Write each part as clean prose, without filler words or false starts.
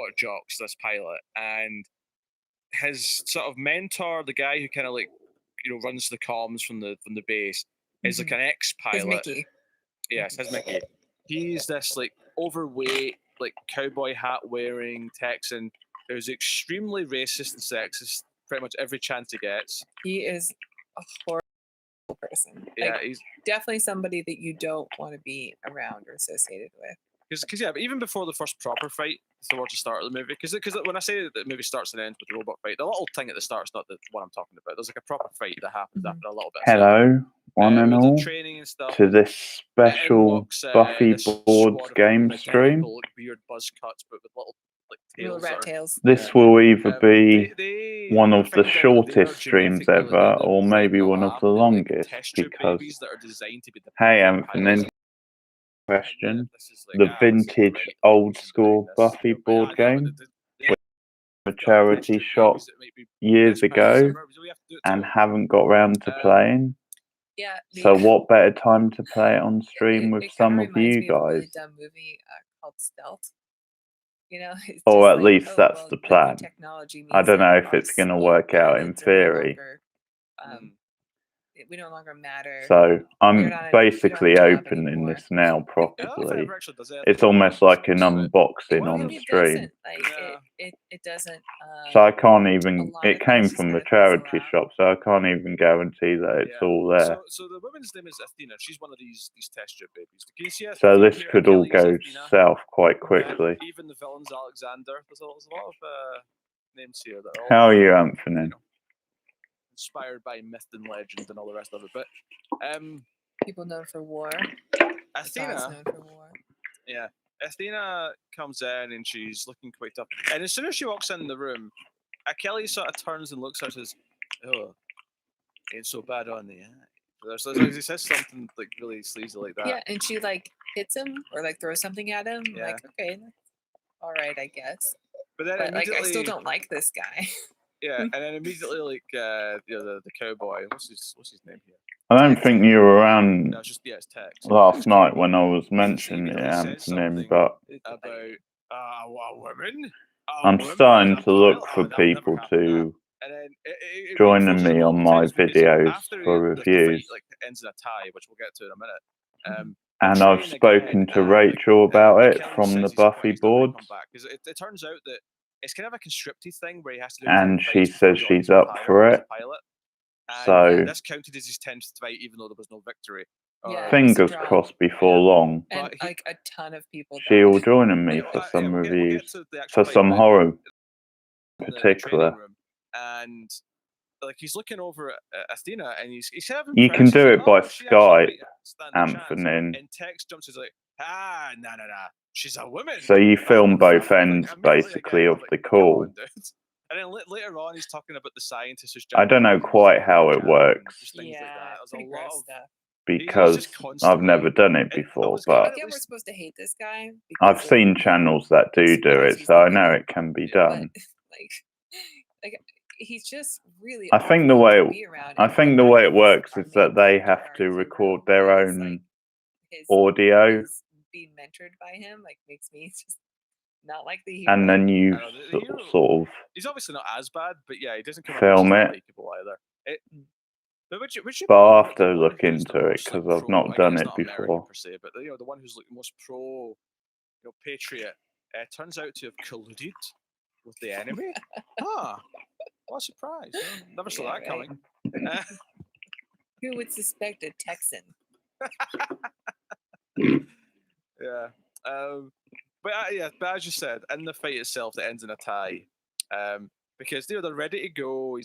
robot jocks this pilot, and his sort of mentor, the guy who kind of like runs the comms from the base, is like an ex-pilot. His Mickey. Yes, his Mickey. He's this like overweight, like cowboy hat wearing Texan who's extremely racist and sexist pretty much every chance he gets. He is a horrible person. Yeah, like, he's definitely somebody that you don't want to be around or associated with. Because but even before the first proper fight towards the start of the movie, because when I say that the movie starts and ends with the robot fight, the little thing at the start is not the one I'm talking about. There's like a proper fight that happens after a little bit. Hello, one and all, training and stuff, to this special walks, Buffy boards game stream. Like, weird buzz cuts, but with little tails. Little rat tails. This will either be one of the shortest streams ever, or maybe one of the longest, because, hey Anthony, question, the vintage old school Buffy board game a charity shop years ago and haven't got round to playing. Yeah. So what better time to play it on stream with some of you guys? A really dumb movie called Stealth. Or at least that's the plan. I don't know if it's going to work out in theory. We no longer matter. So I'm basically opening this now properly. It's almost like an unboxing on stream. It doesn't. So I can't even. It came from the charity shop, so I can't even guarantee that it's all there. So the woman's name is Athena. She's one of these test tube babies. Can you see her? So this could all go south quite quickly. Even the villain's Alexander. There's a lot of names here that are all. How are you, Anthony? Inspired by myth and legend and all the rest of it, but people known for war. Athena, known for war. Yeah, Athena comes in and she's looking quite tough. And as soon as she walks in the room, Kelly sort of turns and looks at her and says, "Oh, ain't so bad on the eye." So he says something like really sleazy like that. Yeah, and she like hits him or like throws something at him. Yeah. Like, okay, all right, I guess. But then like, I still don't like this guy. Yeah, and then immediately, like, the cowboy. What's his name here? I don't think you were around No, it's Tex. last night when I was mentioning it, Anthony, but about a woman. I'm starting to look for people to join me on my videos for reviews. Like ends in a tie, which we'll get to in a minute. And I've spoken to Rachel about it from the Buffy boards. Because it turns out that it's kind of a conscripted thing where he has to do. And she says she's up for it. So this counted as his 10th fight, even though there was no victory. Fingers crossed before long. And like a ton of people. She'll join me for some reviews, for some horror in particular. And like he's looking over at Athena, and he's having. You can do it by Skype, Anthony. And Tex jumps is like, nah. She's a woman. So you film both ends, basically, of the call. And then later on, he's talking about the scientist who's. I don't know quite how it works. Yeah, because I've never done it before, but we're supposed to hate this guy. I've seen channels that do it, so I know it can be done. Like he's just really. I think the way it works is that they have to record their own audio. Being mentored by him makes me just not like the hero. And then you sort of. He's obviously not as bad, but yeah, he doesn't film it. Either. But I'll have to look into it because I've not done it before. Per se, but the one who's like most pro, patriot, turns out to have colluded with the enemy. What a surprise! Never saw that coming. Who would suspect a Texan? Yeah. But as you said, in the fight itself, it ends in a tie. Because they're ready to go.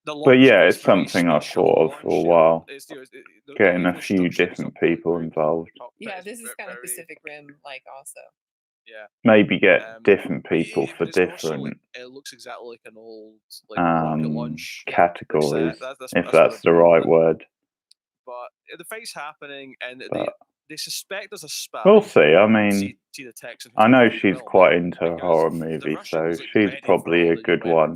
But yeah, it's something I've thought of for a while. Getting a few different people involved. Yeah, this is kind of Pacific Rim also. Yeah. Maybe get different people for different. It looks exactly like an old rocket launch categories, if that's the right word. But the fight's happening, and they suspect there's a spy. We'll see. I mean, I know she's quite into horror movies, so she's probably a good one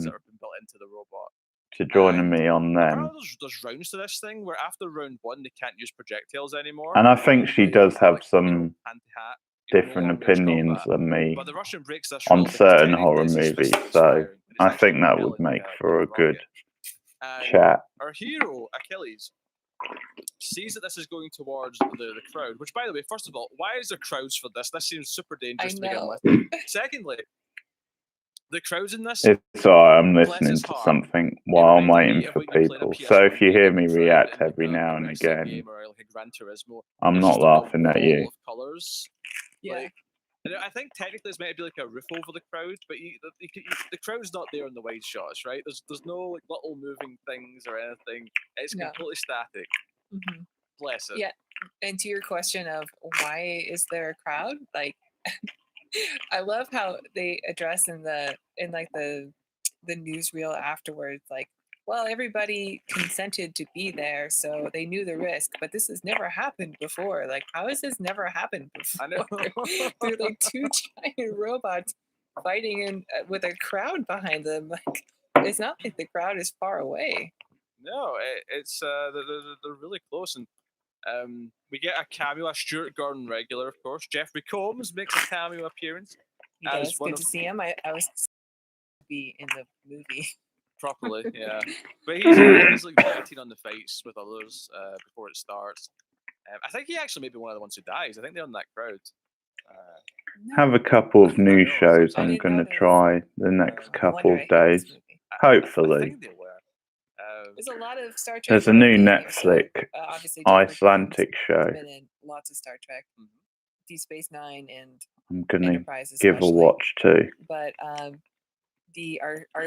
to join me on them. There's rounds to this thing where after round 1 they can't use projectiles anymore. And I think she does have some different opinions than me But the Russian breaks this on rule because certain technically horror it's his movies, fist that's so firing, and it's I actually think that propelling would make the for a good rocket. And chat. our hero, Achilles, sees that this is going towards the crowd, which, by the way, first of all, why is there crowds for this? This seems super dangerous to begin with. Secondly, the crowds in this... It's alright, I'm bless listening his to heart, something it while I'm reminded me waiting of for when you played a people. So if PS1 you hear game me in crowd react in, like, every a now and racing again, game or like a Gran Turismo, I'm there's not just, like, a laughing at wall you. of colours. Yeah. Like, and I think technically it's meant to be like a roof over the crowd, but the crowd's not there in the wide shots, right? There's no like little moving things or anything. It's completely static. Mm-hmm. Bless it. Yeah, and to your question of why is there a crowd, like I love how they address in the newsreel afterwards, like, well, everybody consented to be there, so they knew the risk, but this has never happened before. Like, how has this never happened before? I know. They're like two giant robots fighting in with a crowd behind them. Like, it's not like the crowd is far away. No, it's they're really close, and we get a cameo, a Stuart Gordon regular, of course. Jeffrey Combs makes a cameo appearance. He does. Good to see him. I was to be in the movie. Properly, yeah. But he's like betting on the fights with others before it starts. I think he actually may be one of the ones who dies. I think they're in that crowd. Have a couple of new shows I'm going to try the next couple of days. Hopefully. I think they were. There's a lot of Star Trek. There's a new Netflix Icelandic show. Been in lots of Star Trek, Deep Space Nine, and I'm going to Enterprise give a watch too. But our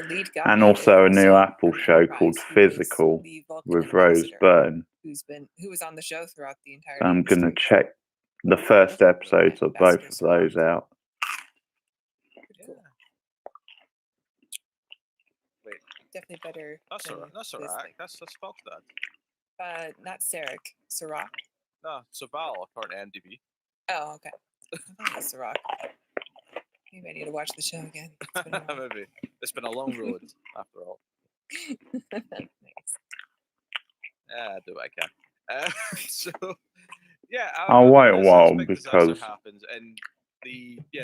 lead guy, and also a new Apple show called Physical with Rose Byrne. Who was on the show throughout the entire. I'm going to check the first episodes of both of those out. Cool. Wait, definitely better. That's alright. That's alright. That's Fox Dad. Not Sarek. Sirach. No, Sabal, according to MDB. Oh, okay. I thought it was Sirach. Maybe I need to watch the show again. Maybe. It's been a long road, after all. Nice. Yeah, do what I can. So, yeah. I'll wait a while because happens and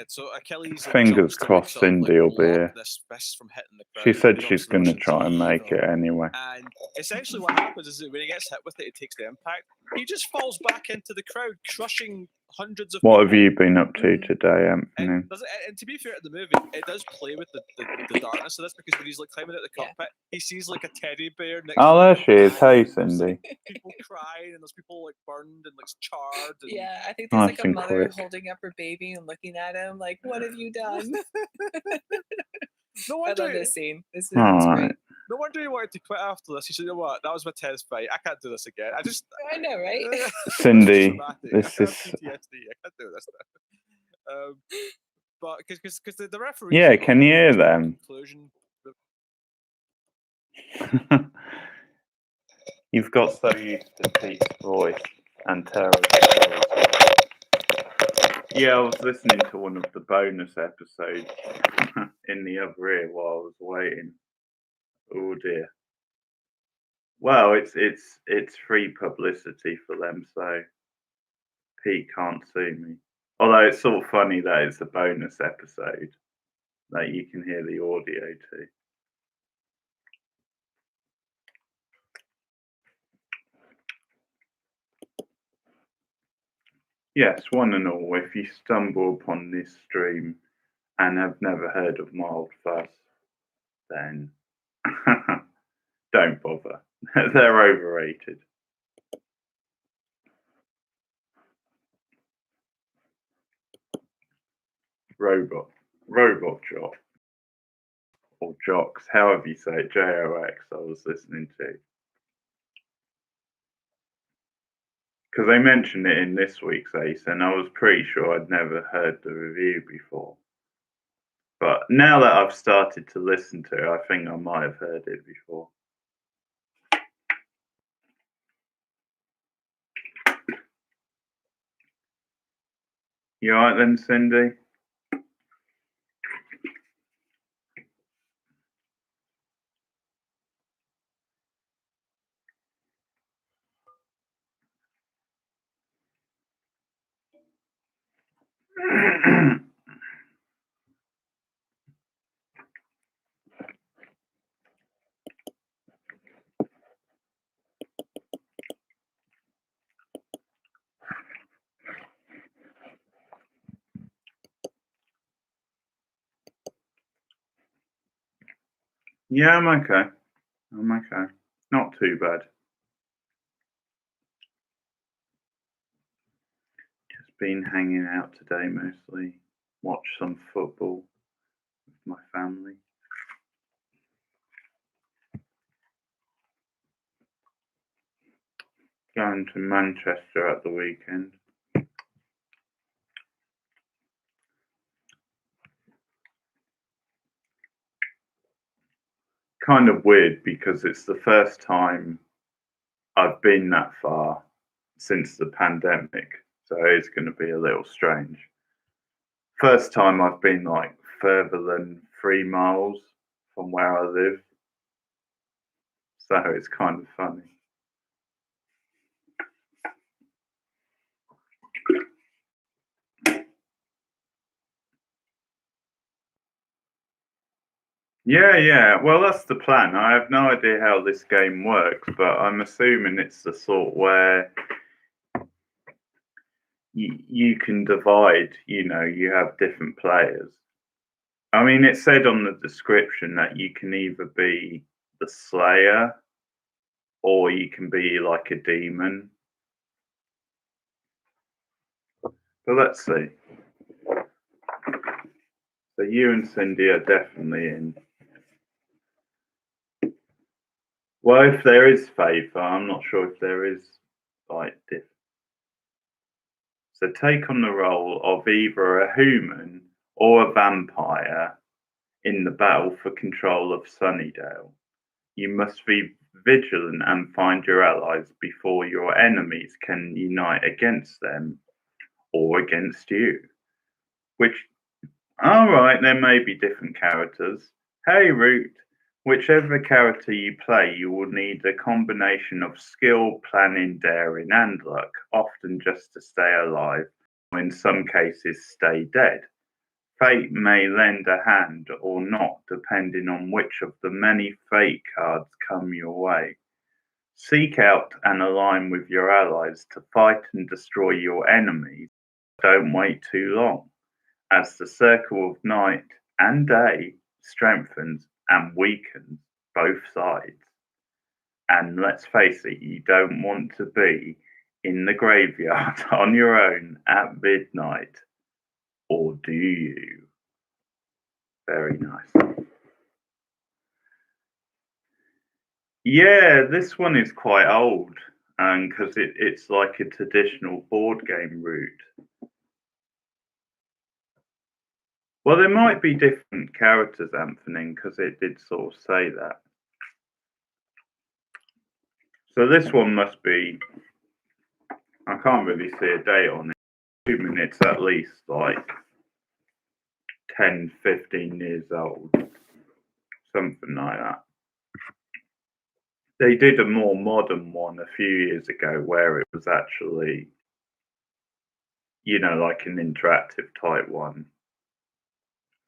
so Achilles. Fingers crossed Cindy will be here. From hitting the crowd. She said she's going to try and make it anyway. And essentially what happens is that when he gets hit with it, it takes the impact. He just falls back into the crowd, crushing hundreds of What people. have you been up to today, Anthony? And to be fair, at the movie, it does play with the darkness of this, because when he's like climbing out the cockpit, he sees like a teddy bear next to there she is. Hey, Cindy. People crying, and there's people like burned and like charred. And... Yeah, I think there's like a mother holding up her baby and looking at him like, "What have you done?" No wonder, I love this scene. This is great. No wonder he wanted to quit after this. He said, "You know what? That was my test fight. I can't do this again. I know, right?" Cindy, this is PTSD. I can't do this now." But because the referee. Yeah, can you hear them? You've got so used to Pete's voice and Tara's voice. Yeah, I was listening to one of the bonus episodes in the other ear while I was waiting. Oh dear. Well, it's free publicity for them, so Pete can't sue me. Although it's sort of funny that it's a bonus episode that you can hear the audio too. Yes, one and all, if you stumble upon this stream and have never heard of Mild Fuzz, then don't bother. They're overrated. Robot Jock, or Jocks, however you say it, JOX, I was listening to. Because they mentioned it in this week's Ace, and I was pretty sure I'd never heard the review before. But now that I've started to listen to it, I think I might have heard it before. You alright then, Cindy? Yeah, I'm okay. I'm okay. Not too bad. Just been hanging out today mostly. Watch some football with my family. Going to Manchester at the weekend. Kind of weird because it's the first time I've been that far since the pandemic, so it's going to be a little strange. First time I've been like further than 3 miles from where I live, so it's kind of funny. Yeah. Well, that's the plan. I have no idea how this game works, but I'm assuming it's the sort where you can divide, you have different players. I mean, it said on the description that you can either be the Slayer or you can be like a demon. But let's see. So you and Cindy are definitely in. Well, if there is favor, I'm not sure if there is like diff. So take on the role of either a human or a vampire in the battle for control of Sunnydale. You must be vigilant and find your allies before your enemies can unite against them or against you. Alright, there may be different characters. Hey, Root. Whichever character you play, you will need a combination of skill, planning, daring, and luck, often just to stay alive, or in some cases, stay dead. Fate may lend a hand or not, depending on which of the many fate cards come your way. Seek out and align with your allies to fight and destroy your enemies. Don't wait too long, as the circle of night and day strengthens and weakens both sides. And let's face it, you don't want to be in the graveyard on your own at midnight, or do you? Very nice. Yeah, this one is quite old, because it's like a traditional board game route. Well, there might be different characters, Anthony, because it did sort of say that. So this one must be, I can't really see a date on it, 2 minutes at least, like 10, 15 years old, something like that. They did a more modern one a few years ago where it was actually, like an interactive type one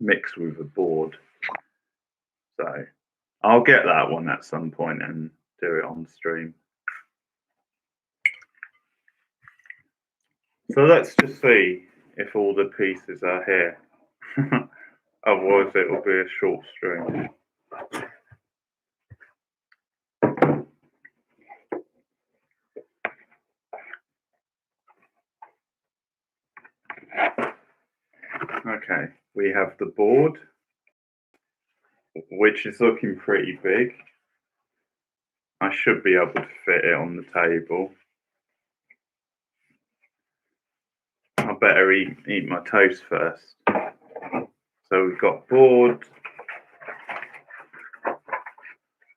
mixed with a board. So I'll get that one at some point and do it on stream. So let's just see if all the pieces are here. Otherwise it will be a short stream. Okay, we have the board, which is looking pretty big. I should be able to fit it on the table. I better eat my toast first. So we've got board.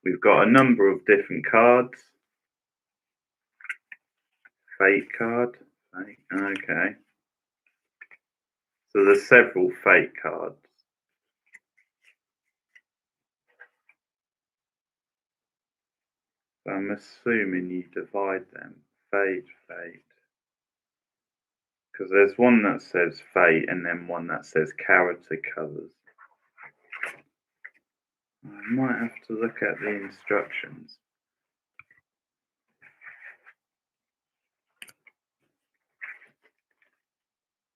We've got a number of different cards. Fate card. Okay. So there's several fate cards. So I'm assuming you divide them. Fate. Because there's one that says fate and then one that says character colours. I might have to look at the instructions.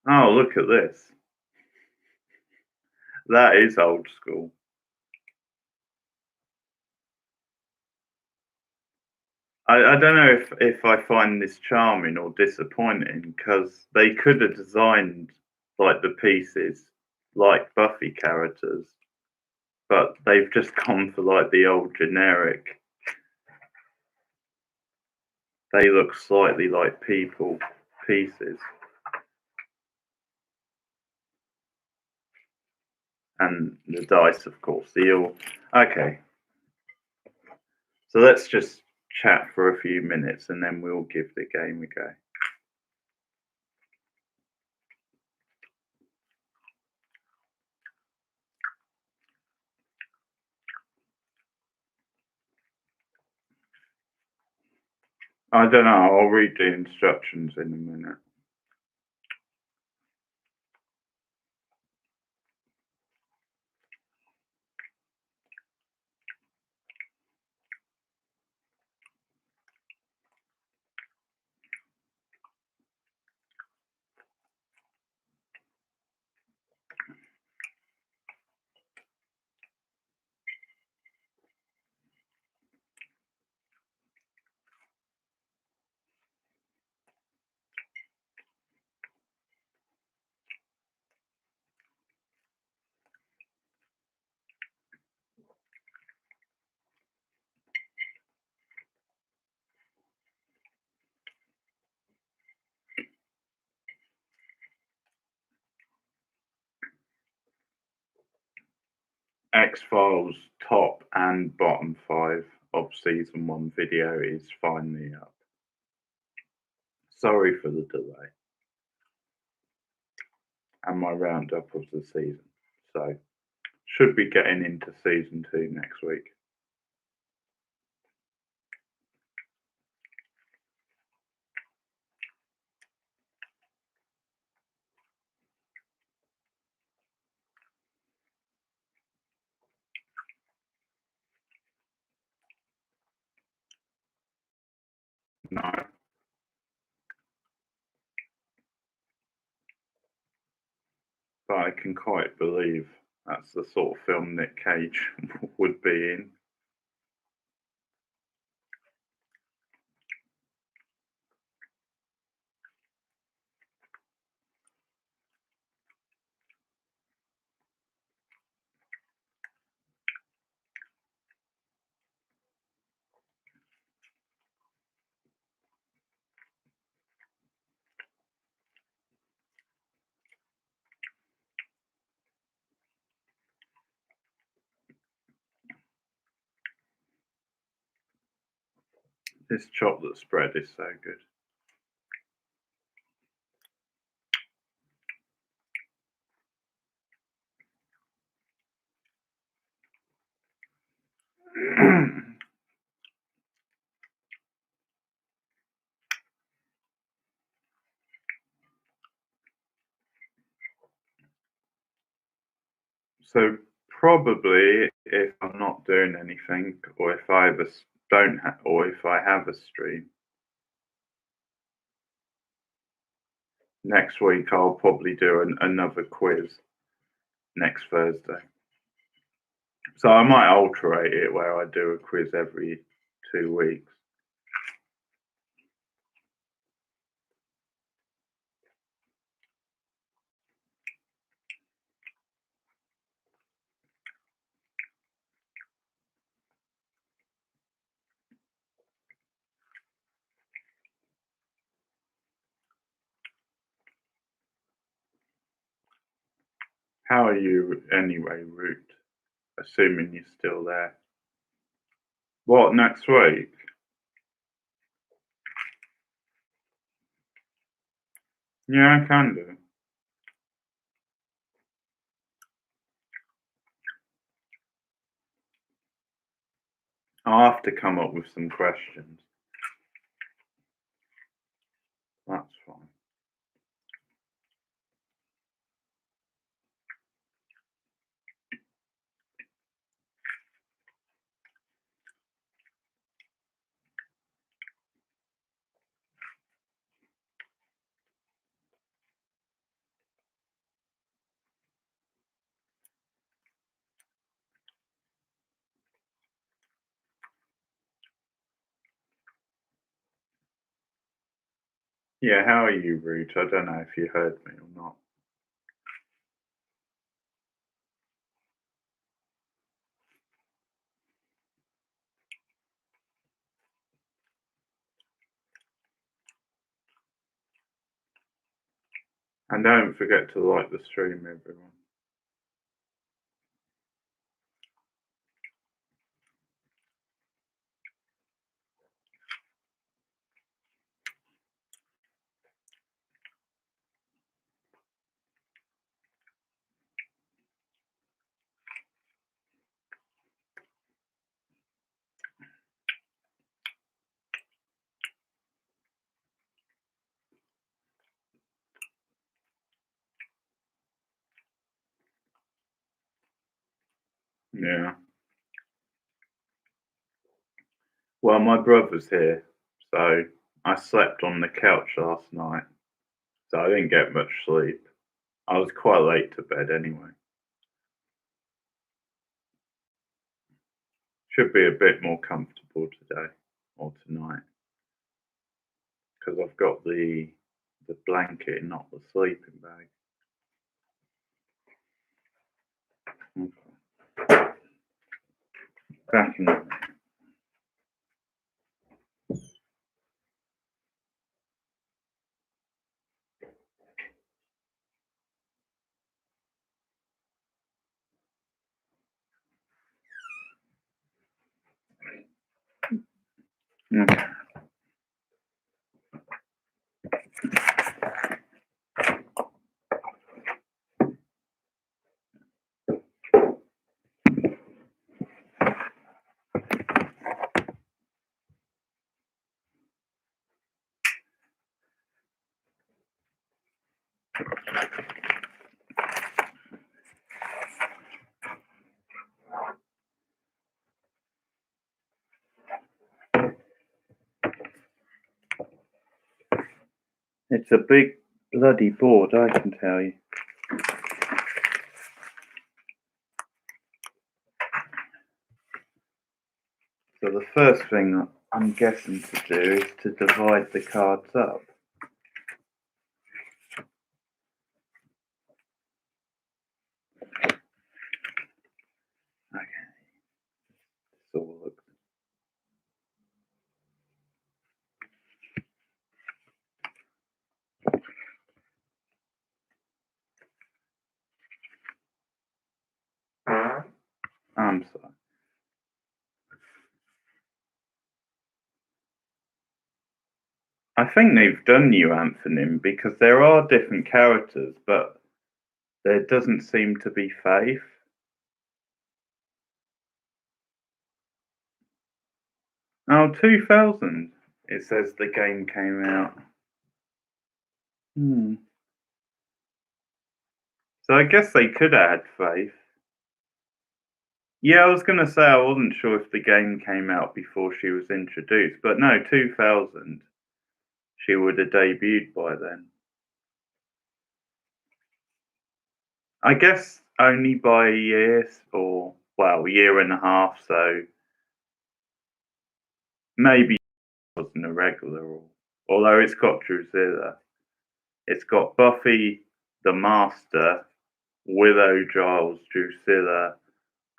Oh, look at this. That is old school. I don't know if I find this charming or disappointing, because they could have designed like the pieces like Buffy characters, but they've just gone for like the old generic. They look slightly like people pieces. And the dice, of course, the all. Okay. So let's just chat for a few minutes and then we'll give the game a go. I don't know, I'll read the instructions in a minute. X-Files top and bottom 5 of season 1 video is finally up. Sorry for the delay. And my roundup of the season. So, should be getting into season 2 next week. No. But I can quite believe that's the sort of film Nick Cage would be in. This chocolate spread is so good. So probably if I'm not doing anything, or if I have or if I have a stream next week, I'll probably do another quiz next Thursday. So I might alterate it where I do a quiz every 2 weeks. How are you anyway, Root? Assuming you're still there. What, next week? Yeah, I can do. I'll have to come up with some questions. That's fine. Yeah, how are you, Rude? I don't know if you heard me or not. And don't forget to like the stream, everyone. Yeah. Well, my brother's here, so I slept on the couch last night, so I didn't get much sleep. I was quite late to bed anyway. Should be a bit more comfortable today or tonight because I've got the blanket, not the sleeping bag. Okay. Back in. Okay. It's a big bloody board, I can tell you. So the first thing I'm guessing to do is to divide the cards up. Okay. This all looks. I'm sorry. I think they've done New Anthony because there are different characters, but there doesn't seem to be Faith. Oh, 2000. It says the game came out. So I guess they could add Faith. Yeah, I was going to say I wasn't sure if the game came out before she was introduced, but no, 2000. She would have debuted by then. I guess only by a year or, well, a year and a half, so maybe it wasn't a regular, although it's got Drusilla. It's got Buffy, the Master, Willow, Giles, Drusilla,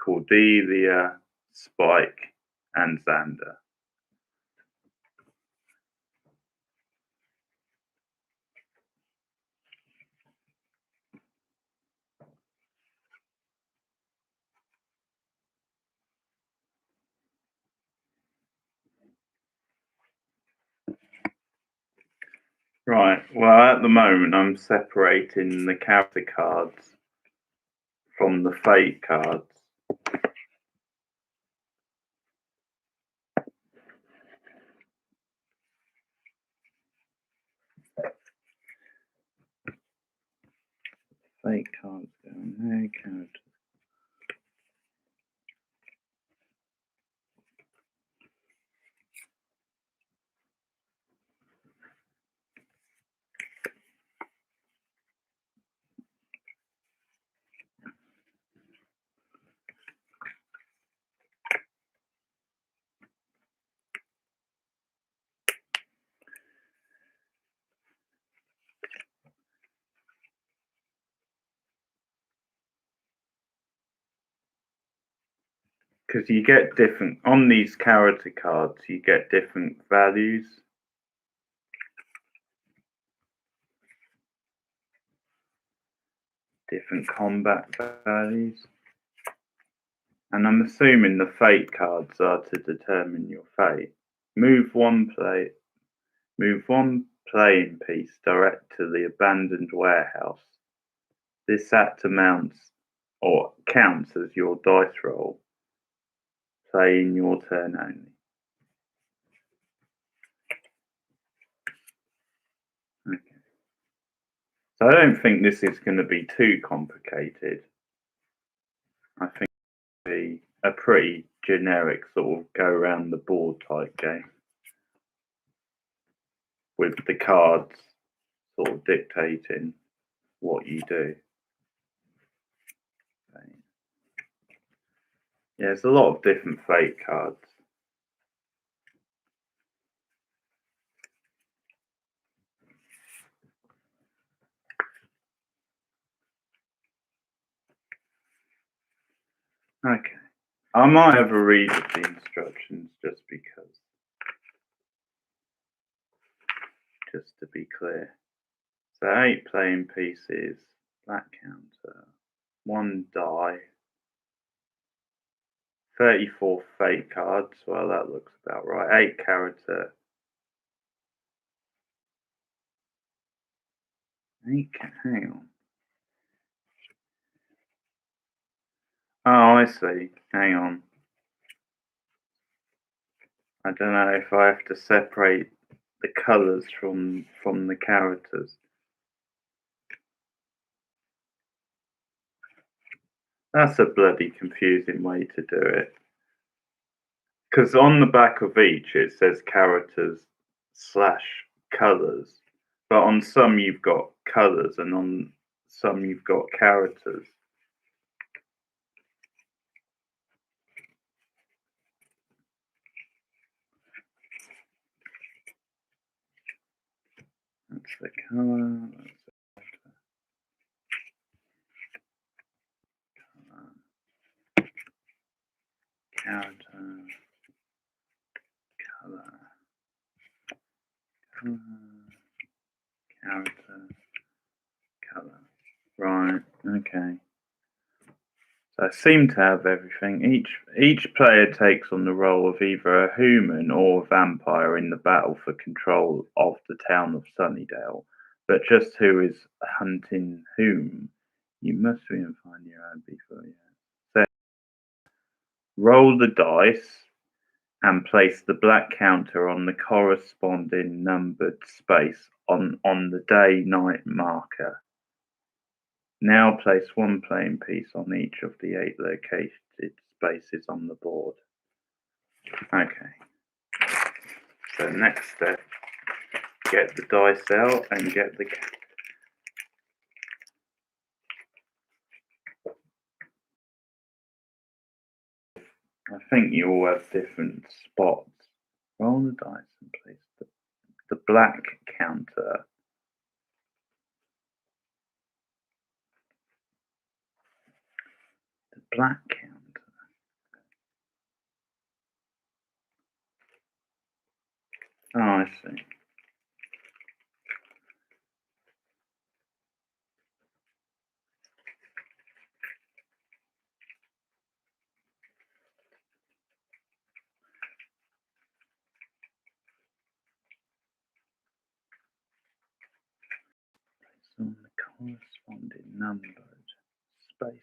Cordelia, Spike, and Xander. Right, well, at the moment, I'm separating the character cards from the fate cards. Fate cards down there, characters. because you get different on these character cards. You get different values. Different combat values. And I'm assuming the fate cards are to determine your fate. Move one playing piece direct to the abandoned warehouse. This act amounts or counts as your dice roll. Play in your turn only. Okay. So I don't think this is going to be too complicated. I think it'll be a pretty generic sort of go around the board type game, with the cards sort of dictating what you do. Yeah, there's a lot of different fate cards. Okay. I might have a read of the instructions just because. Just to be clear. So 8 playing pieces, black counter, 1 die, 34 fate cards, well that looks about right, 8 character. 8, hang on. Oh, I see, hang on. I don't know if I have to separate the colours from the characters. That's a bloody confusing way to do it. Because on the back of each it says characters / colours. But on some you've got colours and on some you've got characters. That's the colour. Character. Colour. Character. Colour. Right, okay. So I seem to have everything. Each player takes on the role of either a human or a vampire in the battle for control of the town of Sunnydale. But just who is hunting whom, you must be and find your own before you. So roll the dice and place the black counter on the corresponding numbered space on the day-night marker. Now place 1 playing piece on each of the 8 located spaces on the board. Okay. So next step, get the dice out and get the... I think you all have different spots. Roll the dice and place the black counter. The black counter. Oh, I see. Place on the corresponding numbered space.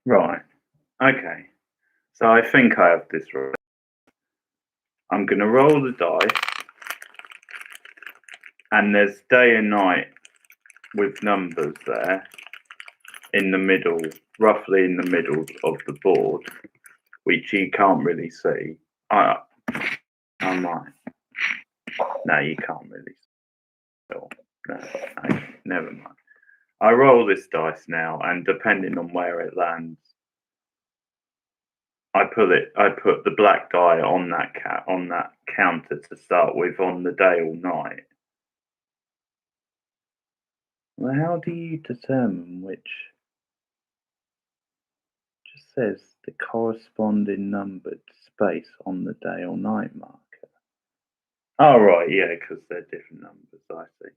Right. Okay. So I think I have this right. I'm going to roll the dice, and there's day and night with numbers there in the middle, roughly in the middle of the board, which you can't really see. I might. No, you can't really see. No, okay, never mind. I roll this dice now, and depending on where it lands, I put the black die on that counter to start with on the day or night. Well, how do you determine which? It just says the corresponding numbered space on the day or night marker. Oh right, yeah, because they're different numbers. I see.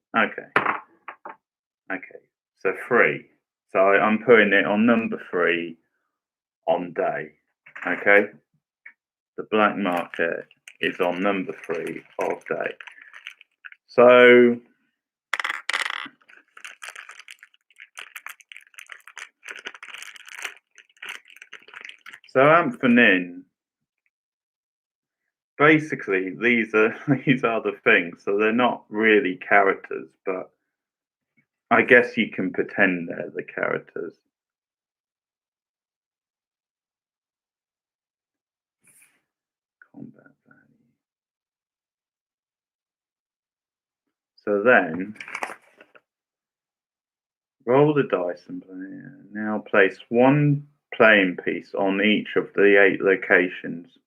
Okay. So 3. So I'm putting it on number 3 on day. Okay. The black marker is on number 3 of day. So Anthony, basically these are the things. So they're not really characters, but I guess you can pretend they're the characters. Combat value. So then roll the dice and now place 1 playing piece on each of the 8 locations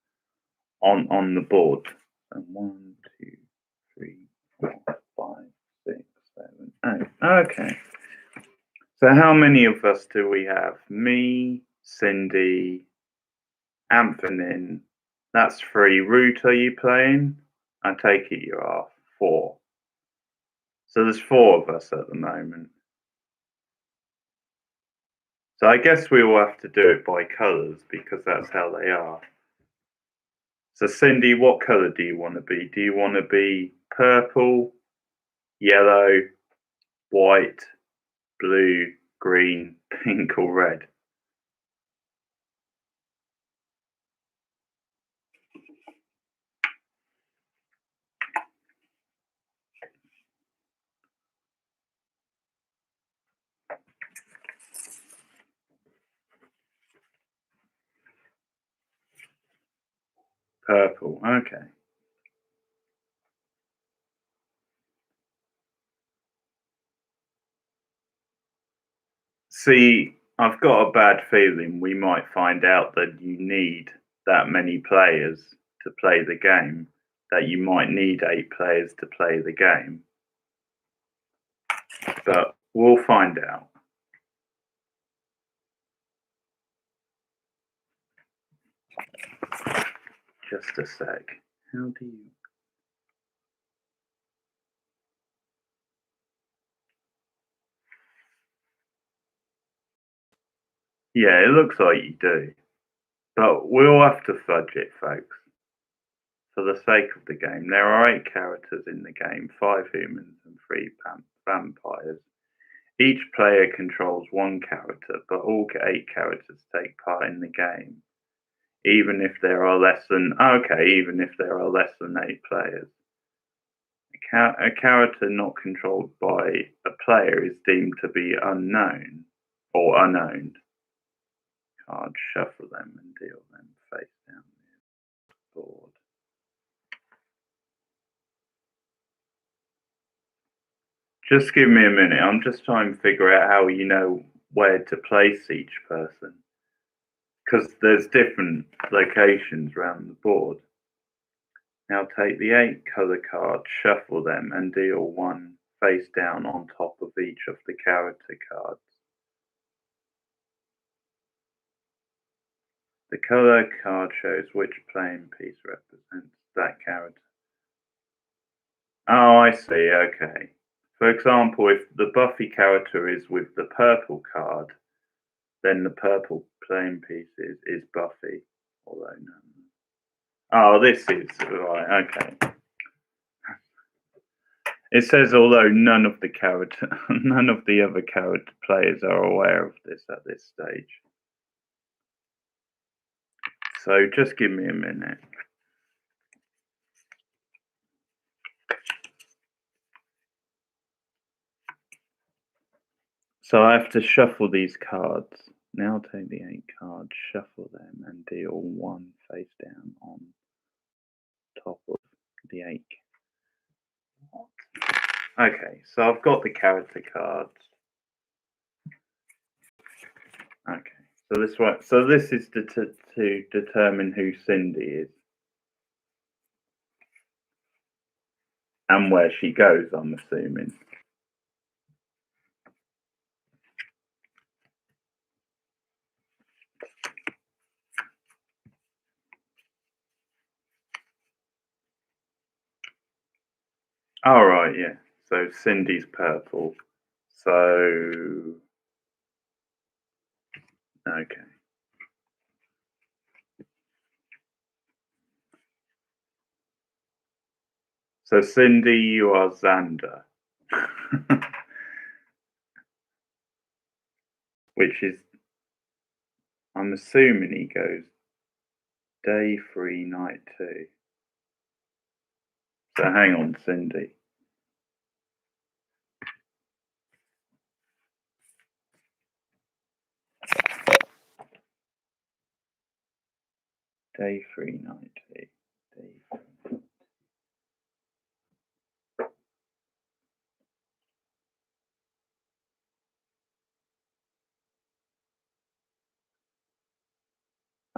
on the board. And 1, 2, 3, 4, 5, 6, 7, 8. Okay. So how many of us do we have? Me, Cindy, Anthony. That's 3. Root, are you playing? I take it you are. 4. So there's 4 of us at the moment. So I guess we will have to do it by colours because that's how they are. So Cindy, what colour do you want to be? Do you want to be purple, yellow, white, blue, green, pink or red? Purple, okay. See, I've got a bad feeling we might find out that you need that many players to play the game, that you might need 8 players to play the game. But we'll find out. Just a sec. How do you... Yeah, it looks like you do. But we'll have to fudge it, folks. For the sake of the game, there are 8 characters in the game, 5 humans and 3 vampires. Each player controls 1 character, but all 8 characters take part in the game, even if there are less than 8 players. A character not controlled by a player is deemed to be unknown or unowned. Cards, shuffle them and deal them face down the board. Just give me a minute. I'm just trying to figure out how you know where to place each person. Because there's different locations around the board. Now take the 8 colour cards, shuffle them, and deal 1 face down on top of each of the character cards. The colour card shows which playing piece represents that character. Oh, I see, okay. For example, if the Buffy character is with the purple card, then the purple playing piece is Buffy. Although no. Oh, this is right, okay. It says although none of the other character players are aware of this at this stage. So just give me a minute. So I have to shuffle these cards. Now take the 8 cards, shuffle them, and deal 1 face down on top of the 8. What? Okay, so I've got the character cards. Okay, so this one. So this is to determine who Cindy is and where she goes, I'm assuming. All right, yeah. So Cindy's purple. So okay. So Cindy, you are Xander. Which is, I'm assuming he goes day 3, night 2. So hang on, Cindy. Day 3, night 2. Day 3.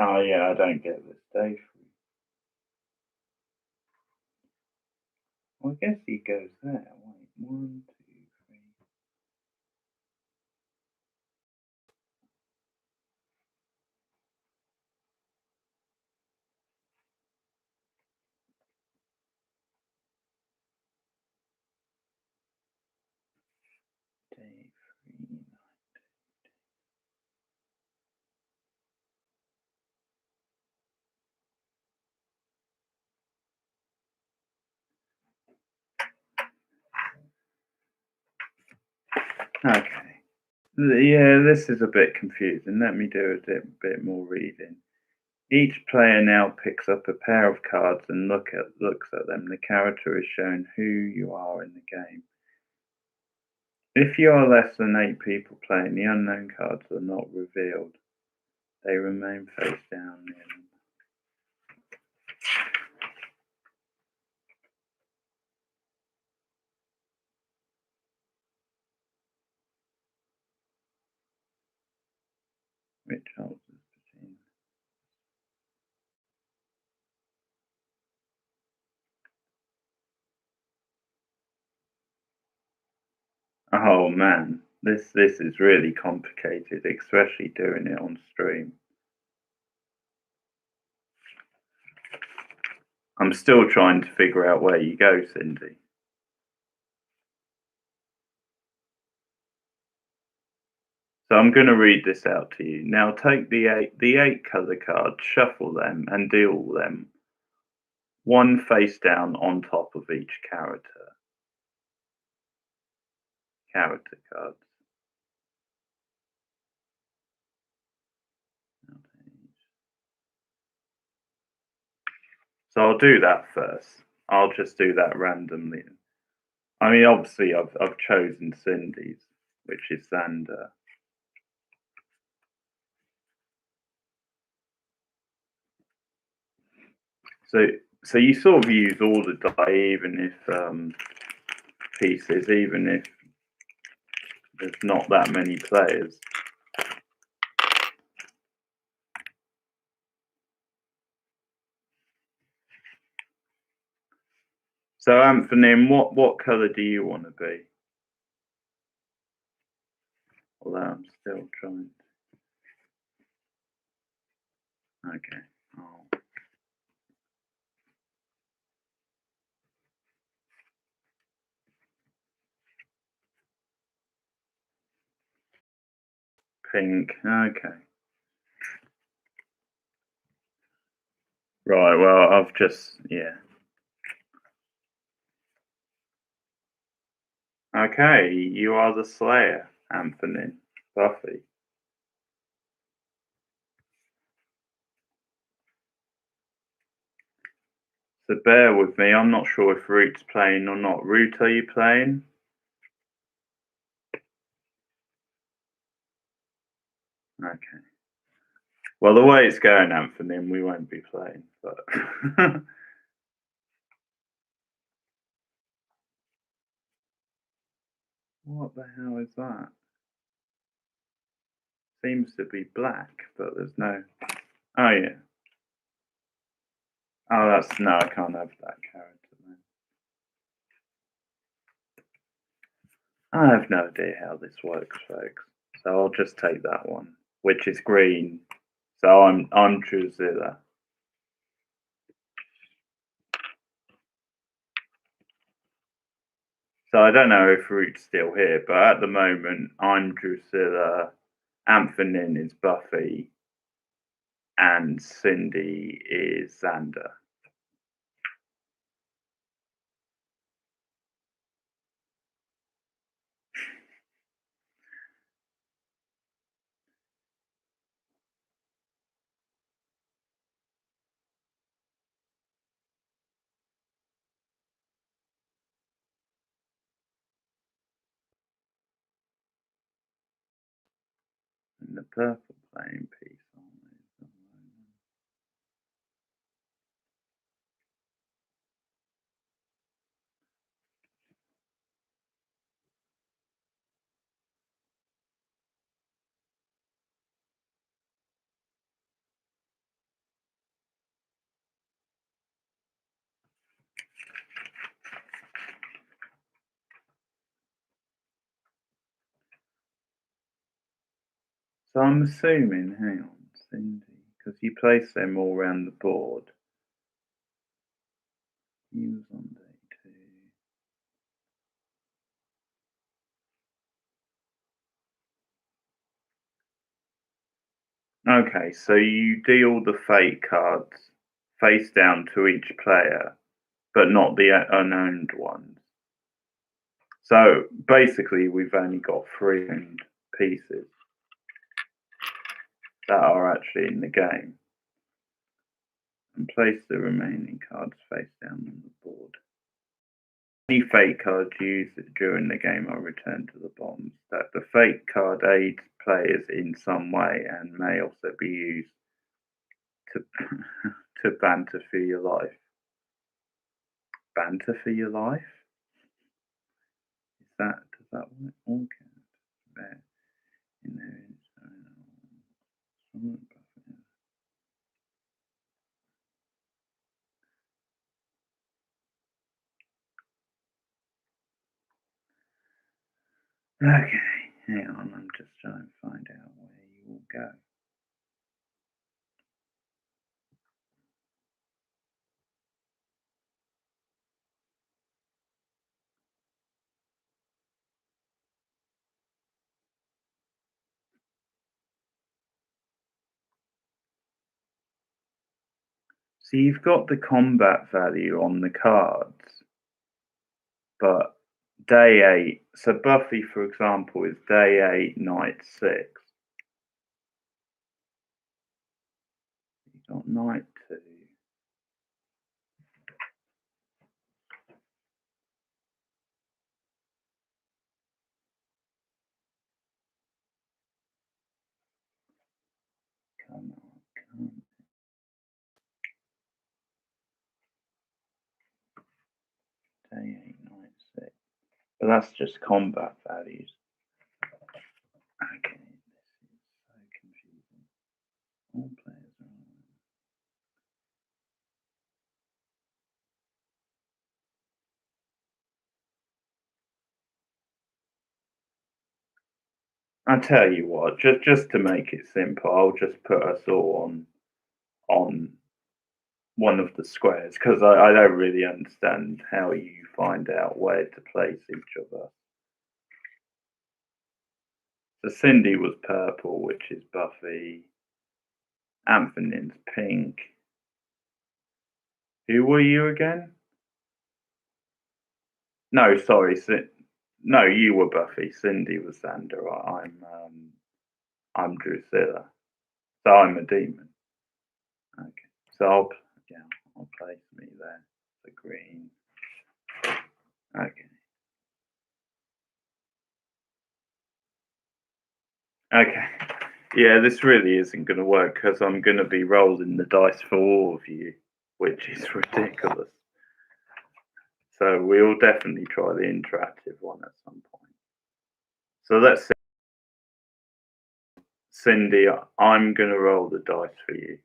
Oh yeah, I don't get this. Day 3. Well, I guess he goes there. Wait, 1, 2, 3. Day 3. Okay. Yeah, this is a bit confusing. Let me do a bit more reading. Each player now picks up a pair of cards and looks at them. The character is shown who you are in the game. If you are less than 8 people playing, the unknown cards are not revealed. They remain face down near them. Which holds us between. Oh man, this is really complicated, especially doing it on stream. I'm still trying to figure out where you go, Cindy. So I'm going to read this out to you. Now take the eight color cards, shuffle them, and deal them 1 face down on top of each character. Character cards. So I'll do that first. I'll just do that randomly. I mean, obviously, I've chosen Cindy's, which is Xander. So you sort of use all the die, even if pieces, even if there's not that many players. So Anthony, what colour do you want to be? Although I'm still trying. Okay. Oh. Pink. Okay. Right. Well, I've just Okay, you are the Slayer, Anthony. Buffy. So bear with me. I'm not sure if Root's playing or not. Root, are you playing? Okay. Well, the way it's going, Anthony, we won't be playing, but. What the hell is that? Seems to be black, but there's no. Oh, yeah. Oh, that's. No, I can't have that character, then. I have no idea how this works, folks. So I'll just take that one, which is green. So I'm Drusilla. So I don't know if Root's still here, but at the moment I'm Drusilla, Anthony is Buffy, and Cindy is Xander. And the purple playing piece on it. So I'm assuming, hang on, Cindy, because you place them all around the board. He was on day 2. Okay, so you deal the fate cards face down to each player, but not the unowned ones. So basically, we've only got 3 owned pieces that are actually in the game. And place the remaining cards face down on the board. Any fate cards used during the game are returned to the bottom stack. The fate card aids players in some way and may also be used to to banter for your life. Banter for your life? Does that work? Okay. There. In there. Okay, hang on, I'm just trying to find out where you will go. So you've got the combat value on the cards, but day 8, so Buffy, for example, is day 8, night 6. You've got night 2. Come on. Day 8, night 6. But that's just combat values. Okay, this is so confusing. All players are. I tell you what, just to make it simple, I'll just put us all on one of the squares because I don't really understand how you find out where to place each of us. So Cindy was purple, which is Buffy. Anthony's pink. Who were you again? No, sorry. No, you were Buffy. Cindy was Xander. I'm Drusilla. So I'm a demon. Okay. So I'll place me there. The green. Okay. Okay. Yeah, this really isn't going to work because I'm going to be rolling the dice for all of you, which is ridiculous. So we'll definitely try the interactive one at some point. So let's see. Cindy, I'm going to roll the dice for you.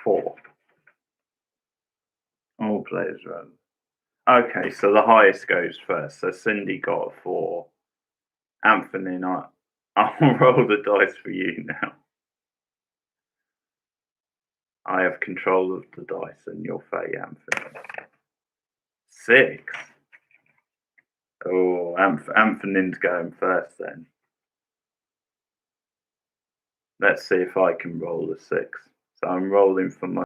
4. All players roll. Okay, so the highest goes first. So Cindy got a 4. Anthony, I'll roll the dice for you now. I have control of the dice and your fate, Anthony. 6. Oh, Anthony's going first then. Let's see if I can roll a 6. So I'm rolling for my...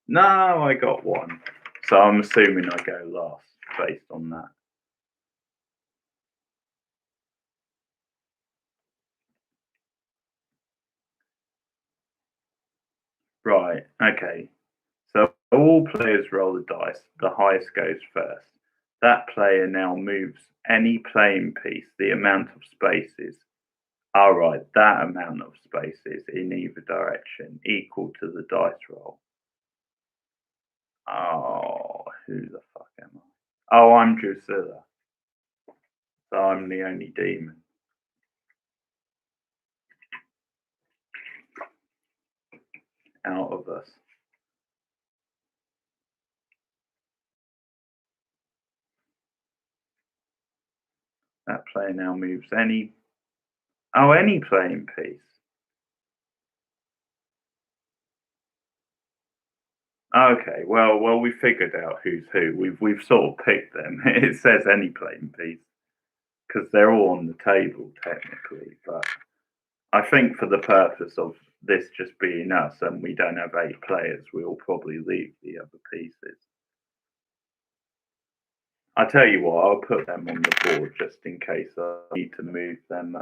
No, I got 1. So I'm assuming I go last based on that. Right, okay. So all players roll the dice. The highest goes first. That player now moves any playing piece, the amount of spaces. All right, that amount of spaces in either direction equal to the dice roll. Oh, who the fuck am I? Oh, I'm Drusilla. So I'm the only demon. Out of us. That player now moves any playing piece. Okay, well, we figured out who's who. We've sort of picked them. It says any playing piece because they're all on the table technically. But I think for the purpose of this just being us and we don't have 8 players, we'll probably leave the other pieces. I tell you what, I'll put them on the board just in case I need to move them.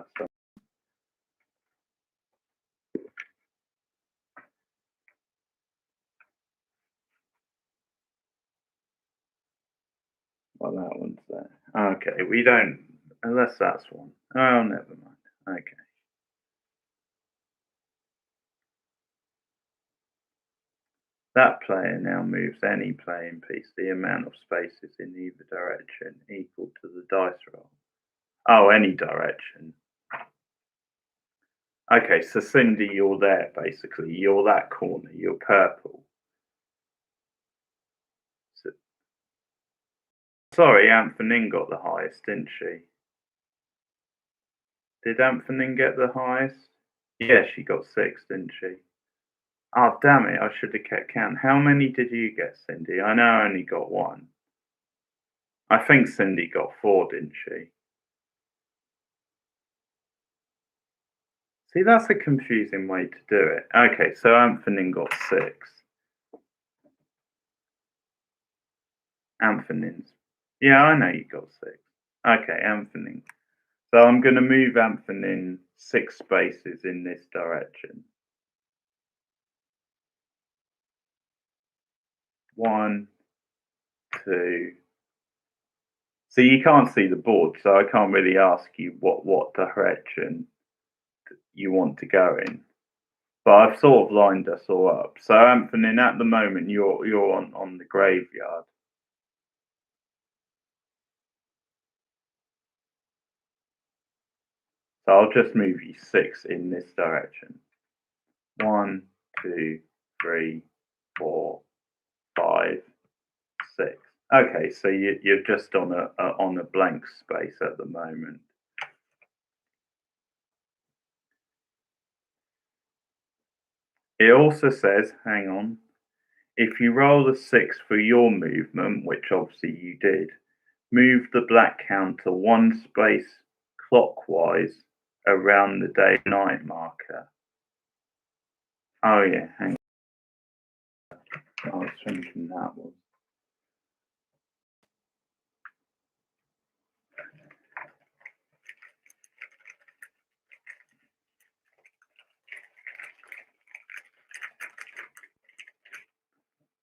Well, that one's there. Okay, we don't, unless that's one. Oh, never mind. Okay. That player now moves any playing piece, the amount of spaces in either direction equal to the dice roll. Oh, any direction. Okay, so Cindy, you're there basically. You're that corner. You're purple. So, sorry, Anthony got the highest, didn't she? Did Anthony get the highest? Yeah, she got 6, didn't she? Oh, damn it, I should have kept count. How many did you get, Cindy? I know I only got 1. I think Cindy got 4, didn't she? See, that's a confusing way to do it. Okay, so Anthony got 6. Anthony's. Yeah, I know you got 6. Okay, Anthony. So I'm going to move Anthony 6 spaces in this direction. 1, 2. So you can't see the board, so I can't really ask you what direction you want to go in. But I've sort of lined us all up. So Anthony, at the moment you're on the graveyard. So I'll just move you 6 in this direction. 1, 2, 3, 4, 5, 6. Okay, so you're just on a blank space at the moment. It also says, hang on, if you roll a 6 for your movement, which obviously you did, move the black counter 1 space clockwise around the day-night marker. Oh yeah, hang on. I was thinking that was.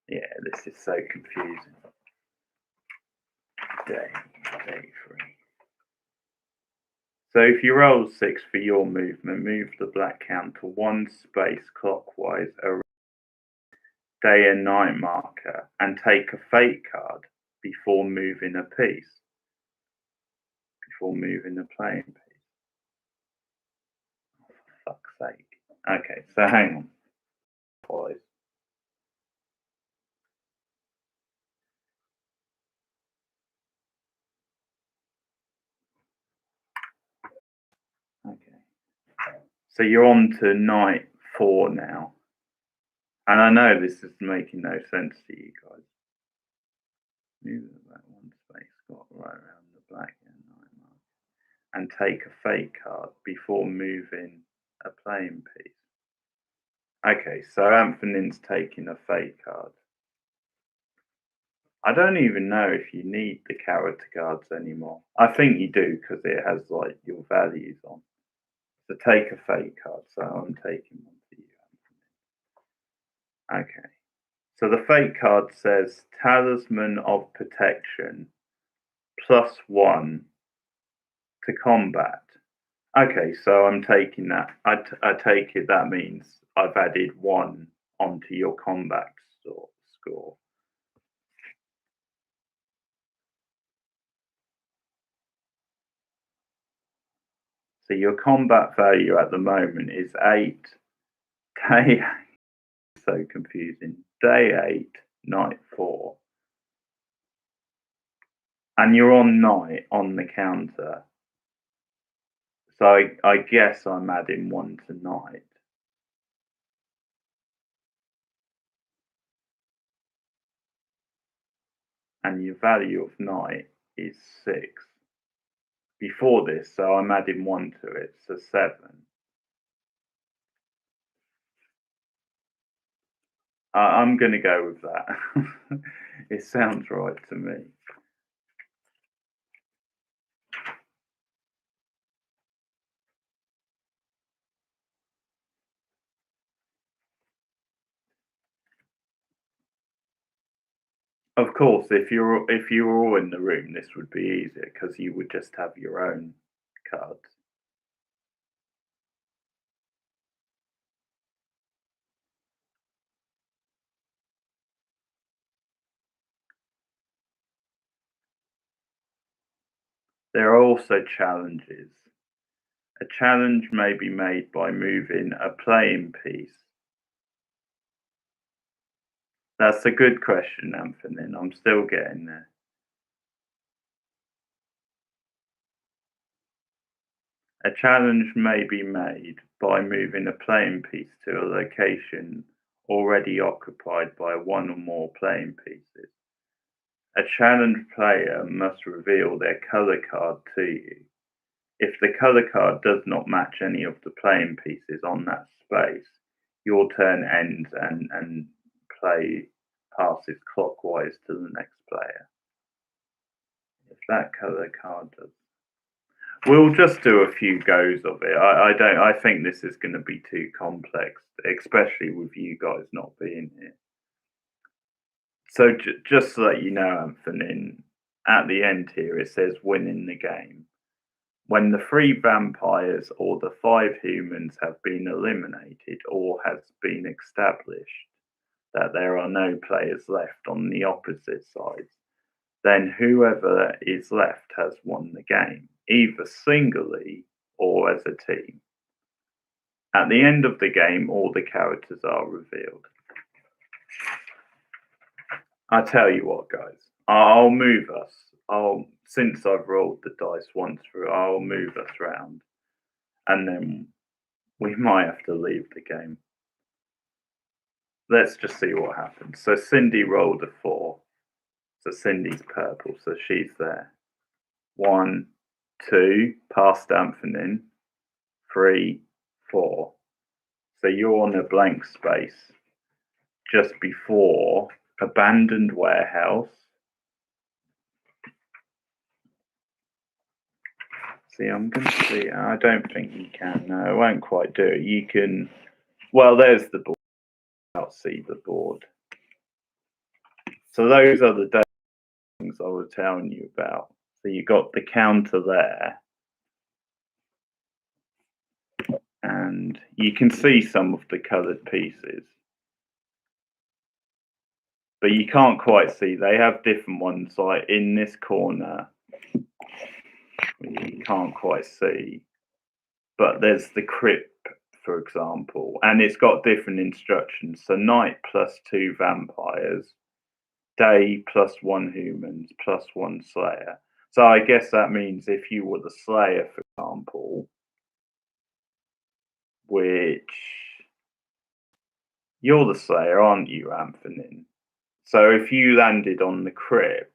Yeah, this is so confusing. Day 3. So if you roll 6 for your movement, move the black counter 1 space clockwise around day and night marker and take a fate card before moving a piece. Before moving a playing piece. Oh, for fuck's sake. Okay, so hang on. Boys. Okay. So you're on to night 4 now. And I know this is making no sense to you guys. Move that 1 space got right around the black and night mark. And take a fate card before moving a playing piece. Okay, so Anthony's taking a fate card. I don't even know if you need the character cards anymore. I think you do because it has like your values on. So take a fate card. So I'm taking one for you, Anthony. Okay. So the fate card says Talisman of Protection +1 to combat. Okay, so I'm taking that. I take it that means I've added 1 onto your combat score. So your combat value at the moment is 8. Day 8. So confusing. Day 8, night 4. And you're on night on the counter. So I guess I'm adding 1 to night. And your value of night is 6. Before this, so I'm adding 1 to it, so 7. I'm going to go with that. It sounds right to me. Of course, if you were all in the room, this would be easier because you would just have your own cards. There are also challenges. A challenge may be made by moving a playing piece. That's a good question, Anthony. I'm still getting there. A challenge may be made by moving a playing piece to a location already occupied by 1 or more playing pieces. A challenged player must reveal their color card to you. If the color card does not match any of the playing pieces on that space, your turn ends and play passes clockwise to the next player. If that color card does, we'll just do a few goes of it. I think this is going to be too complex, especially with you guys not being here. So just to let you know, Anthony, at the end here it says winning the game. When the 3 vampires or the 5 humans have been eliminated or has been established that there are no players left on the opposite sides, then whoever is left has won the game, either singly or as a team. At the end of the game, all the characters are revealed. I tell you what, guys, I'll move us. Since I've rolled the dice once through, I'll move us round, and then we might have to leave the game. Let's just see what happens. So Cindy rolled a 4. So Cindy's purple, so she's there. 1, 2, past Anthony. 3, 4. So you're on a blank space just before abandoned warehouse. See, I'm going to see. I don't think you can. No, it won't quite do it. You can. Well, there's the board. I'll see the board. So those are the things I was telling you about. So you got the counter there. around, you can see some of the coloured pieces. But you can't quite see. They have different ones, like in this corner. You can't quite see. But there's the crypt, for example, and it's got different instructions. So night +2 vampires, day +1 humans, +1 slayer. So I guess that means if you were the slayer, for example, which you're the slayer, aren't you, Anthony? So if you landed on the crypt,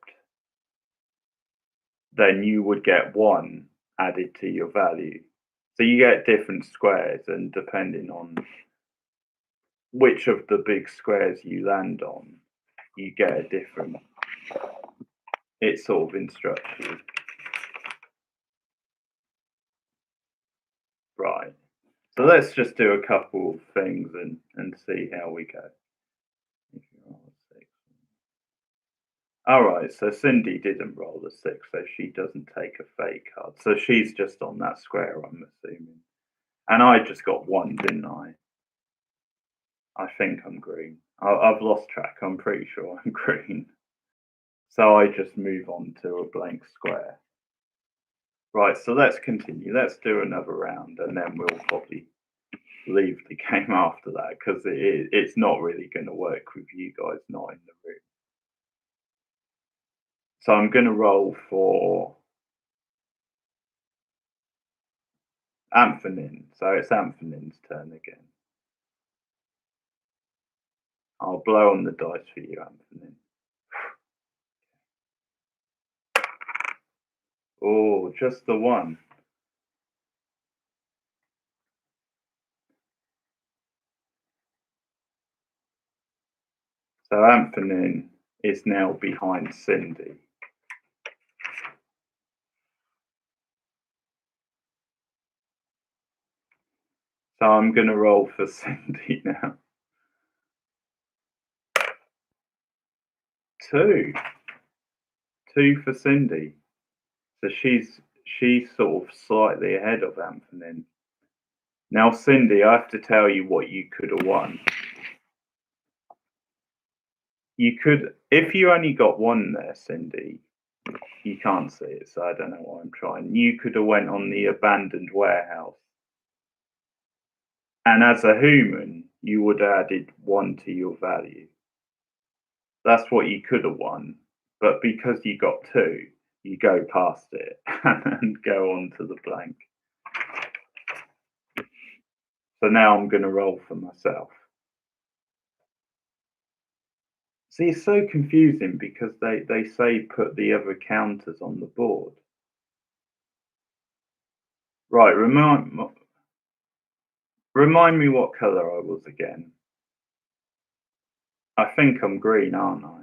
then you would get 1 added to your value. So you get different squares, and depending on which of the big squares you land on, you get a different. It's sort of instructs you. Right. So let's just do a couple of things and see how we go. All right, so Cindy didn't roll a 6, so she doesn't take a fake card. So she's just on that square, I'm assuming. And I just got 1, didn't I? I think I'm green. I've lost track. I'm pretty sure I'm green. So I just move on to a blank square. Right, so let's continue. Let's do another round, and then we'll probably leave the game after that, because it's not really going to work with you guys not in the room. So I'm going to roll for Anthony. So it's Anthony's turn again. I'll blow on the dice for you, Anthony. Oh, just the 1. So Anthony is now behind Cindy. So I'm going to roll for Cindy now. 2 for Cindy. So she's sort of slightly ahead of Anthony. Now, Cindy, I have to tell you what you could have won. You could, if you only got 1 there, Cindy, you can't see it, so I don't know why I'm trying. You could have went on the abandoned warehouse. And as a human, you would have added 1 to your value. That's what you could have won. But because you got 2, you go past it and go on to the blank. So now I'm going to roll for myself. See, it's so confusing because they say put the other counters on the board. Right, remind me what colour I was again. I think I'm green, aren't I?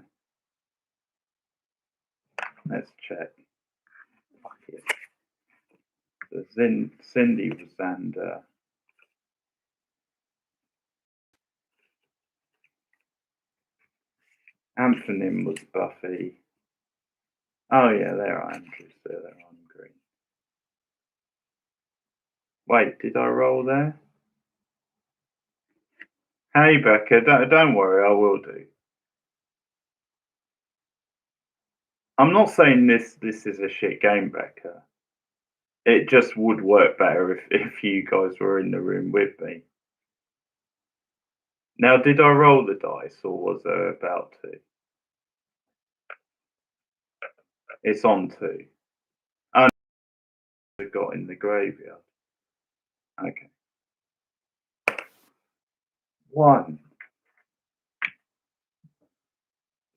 Let's check. So Cindy was under. Anthony was Buffy. Oh yeah, there I am. There I'm green. Wait, did I roll there? Hey Becca, don't worry, I will do. I'm not saying this is a shit game, Becca. It just would work better if you guys were in the room with me. Now, did I roll the dice, or was I about to? It's on 2. I got in the graveyard. Okay. 1.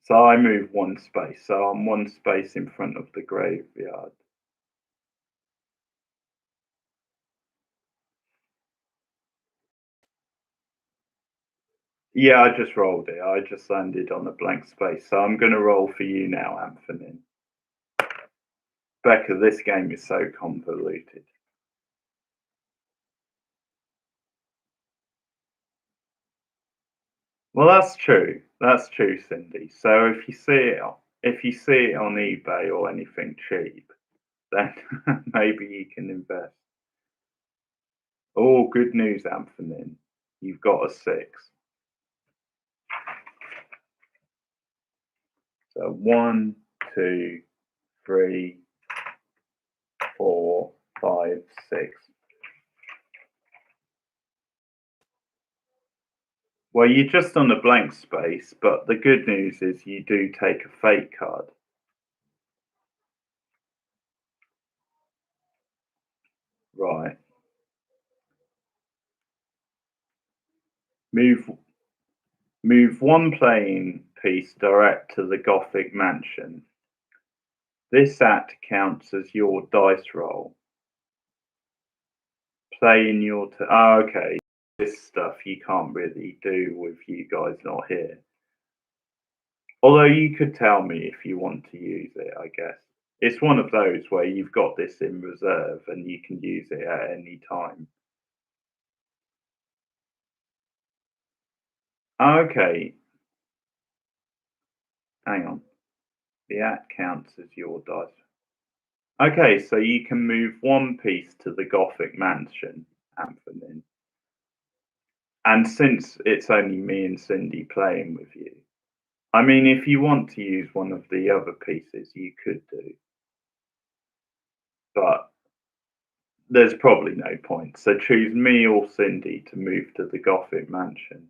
So I move 1 space. So I'm 1 space in front of the graveyard. Yeah, I just rolled it. I just landed on a blank space. So I'm going to roll for you now, Anthony. Becca, this game is so convoluted. Well, that's true. That's true, Cindy. So if you see it on eBay or anything cheap, then maybe you can invest. Oh, good news, Anthony. You've got a 6. So 1, 2, 3, 4, 5, 6. Well, you're just on a blank space, but the good news is you do take a fate card. Right. Move 1 playing piece direct to the Gothic mansion. This act counts as your dice roll. Play in your okay. This stuff you can't really do with you guys not here. Although you could tell me if you want to use it, I guess. It's one of those where you've got this in reserve and you can use it at any time. Okay. Hang on. The act counts as your dice. Okay, so you can move 1 piece to the Gothic mansion, Anthony. And since it's only me and Cindy playing with you, I mean, if you want to use one of the other pieces, you could do. But there's probably no point. So choose me or Cindy to move to the Gothic mansion.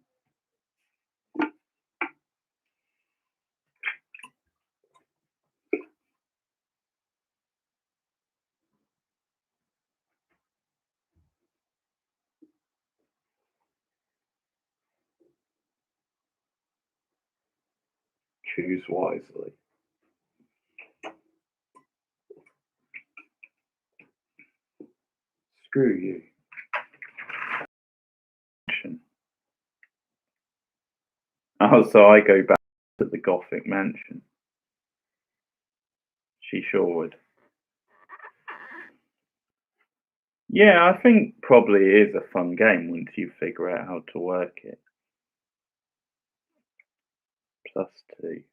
Choose wisely. Screw you. Oh, so I go back to the Gothic mansion. She sure would. Yeah, I think probably it is a fun game once you figure out how to work it. +2.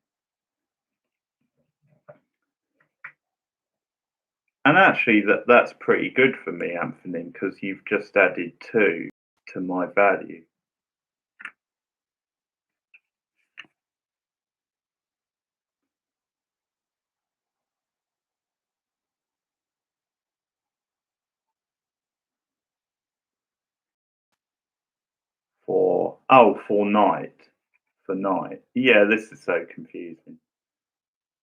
And actually, that's pretty good for me, Anthony, because you've just added 2 to my value. For night. For night. Yeah, this is so confusing.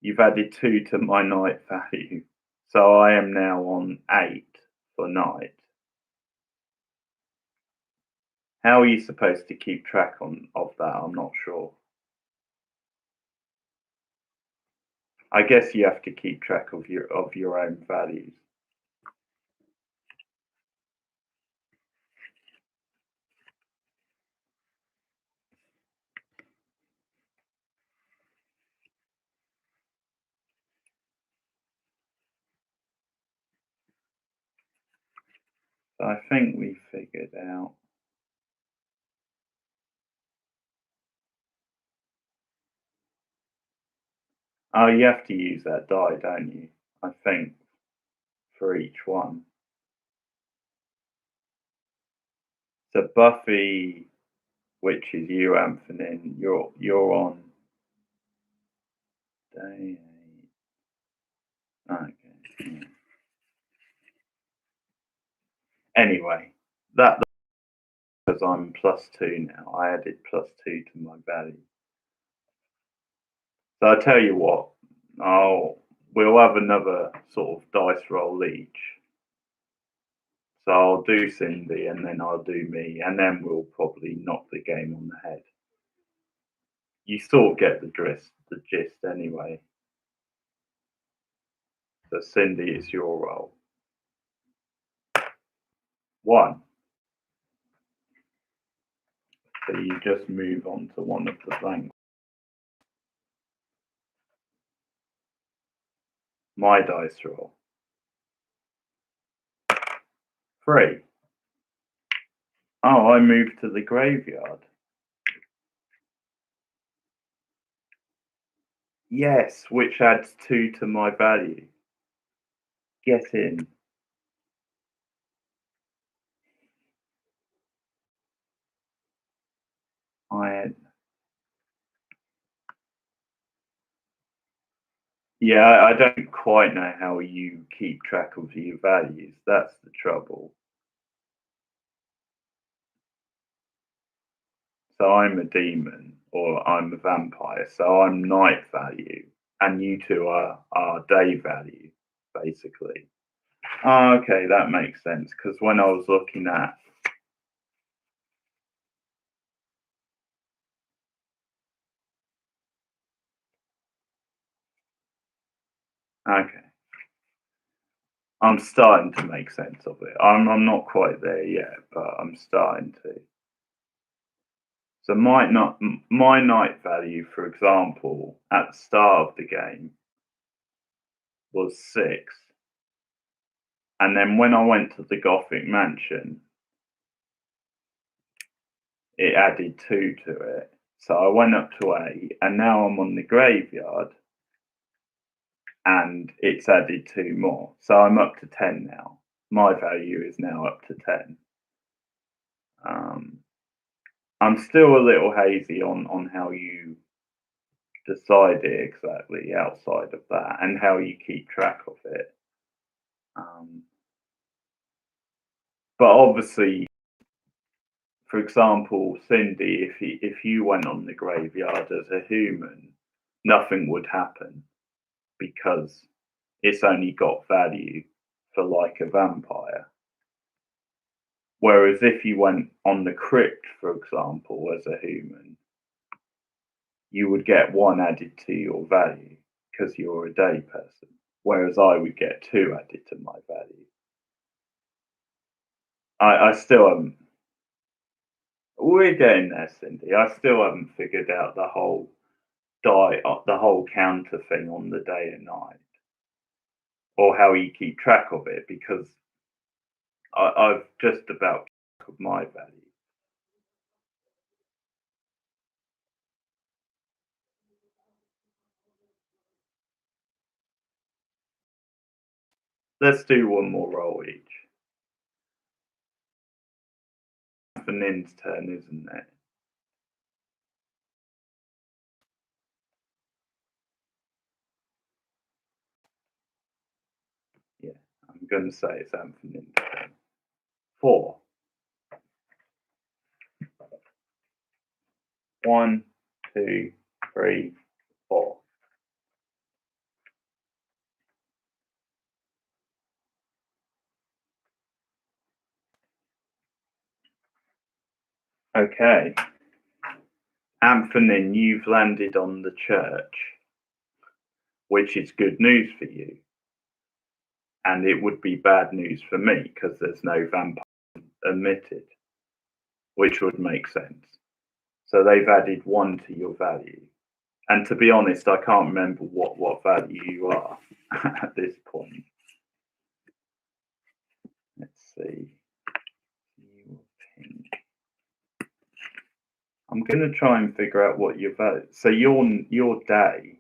You've added 2 to my night value. So I am now on 8 for night. How are you supposed to keep track of that? I'm not sure. I guess you have to keep track of your own values. I think we figured out. Oh, you have to use that die, don't you? I think for each one. So Buffy, which is you, Anthony, you're on day 8. Okay. Yeah. Anyway, that because I'm +2 now. I added +2 to my value. So I tell you what, we'll have another sort of dice roll each. So I'll do Cindy and then I'll do me, and then we'll probably knock the game on the head. You sort of get the gist anyway. So Cindy, it's your roll. 1. So you just move on to one of the blanks. My dice roll. 3. Oh, I moved to the graveyard. Yes, which adds 2 to my value. Get in. Yeah, I don't quite know how you keep track of your values. That's the trouble. So I'm a demon, or I'm a vampire, so I'm night value, and you two are day value, basically. Oh, okay, that makes sense, because when I was looking at... Okay. I'm starting to make sense of it. I'm not quite there yet, but I'm starting to. So my night value, for example, at the start of the game was 6. And then when I went to the Gothic Mansion, it added 2 to it. So I went up to 8, and now I'm on the graveyard, and it's added 2 more. So I'm up to 10 now. My value is now up to 10. I'm still a little hazy on how you decide it exactly outside of that, and how you keep track of it. But obviously, for example, Cindy, if you went on the graveyard as a human, nothing would happen because it's only got value for like a vampire. Whereas if you went on the crypt, for example, as a human, you would get 1 added to your value because you're a day person. Whereas I would get 2 added to my value. I still haven't. We're getting there, Cindy. I still haven't figured out the whole the whole counter thing on the day and night, or how you keep track of it, because I've just about of my value. Let's do 1 more roll each. For Nin's turn, isn't it? Yeah, I'm going to say it's Anthony's turn. 4. 1, 2, 3, 4. Okay. Anthony, you've landed on the church, which is good news for you. And it would be bad news for me because there's no vampire admitted, which would make sense. So they've added 1 to your value. And to be honest, I can't remember what value you are at this point. Let's see. Pink. I'm going to try and figure out what your value. So your day.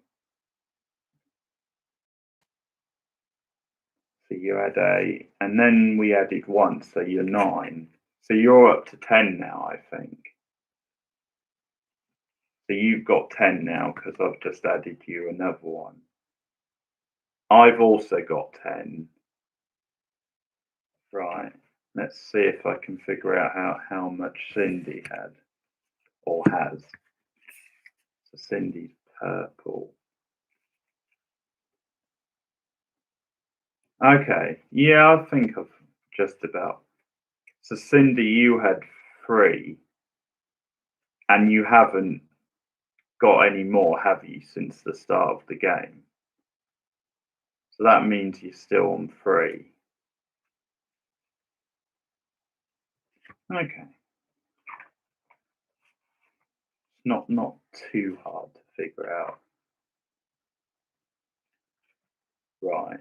So you had 8, and then we added 1, so you're 9. So you're up to 10 now, I think. So you've got 10 now because I've just added you another 1. I've also got 10. Right. Let's see if I can figure out how much Cindy had or has. So Cindy's purple. Okay. Yeah, I think I've just about. So Cindy, you had 3, and you haven't got any more, have you, since the start of the game? So that means you're still on 3. Okay. Not too hard to figure out. Right.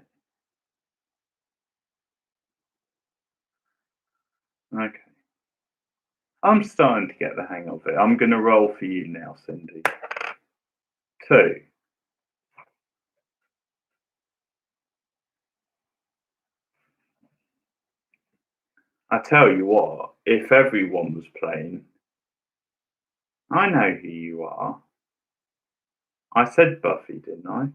Okay. I'm starting to get the hang of it. I'm going to roll for you now, Cindy. 2. I tell you what, if everyone was playing, I know who you are. I said Buffy, didn't I?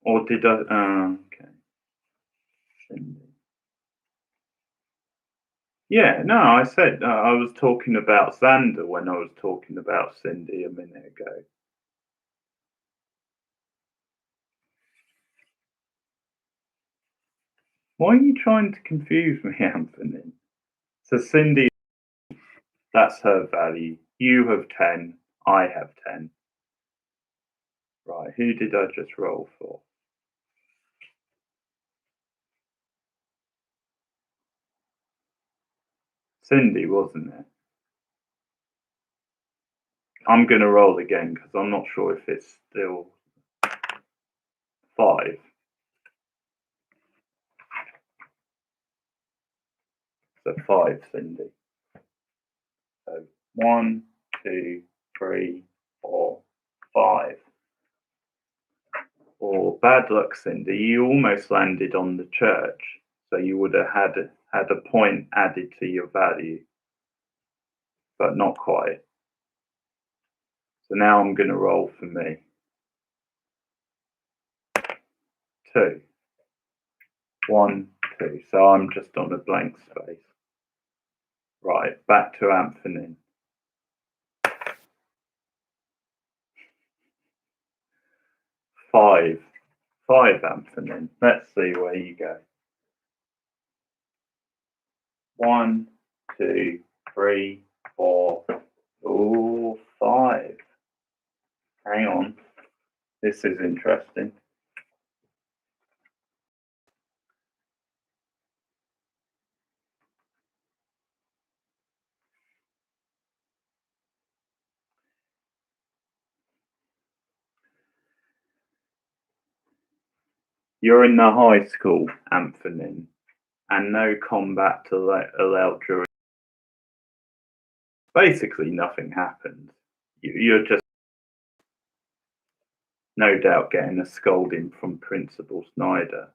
Or did I? Okay. Cindy. Yeah, no, I said I was talking about Xander when I was talking about Cindy a minute ago. Why are you trying to confuse me, Anthony? So Cindy, that's her value. You have 10. I have 10. Right, who did I just roll for? Cindy, wasn't it? I'm going to roll again because I'm not sure if it's still 5. So 5, Cindy. So 1, 2, 3, 4, 5. Or bad luck, Cindy. You almost landed on the church, so you would have had a point added to your value, but not quite. So now I'm going to roll for me. 2. 1, 2. So I'm just on a blank space. Right, back to Anthony. 5. 5, Anthony. Let's see where you go. 1, 2, 3, 4. Oh, 5. Hang on. This is interesting. You're in the high school, Anthony, and no combat allowed during. Basically, nothing happened. You're just no doubt getting a scolding from Principal Snyder.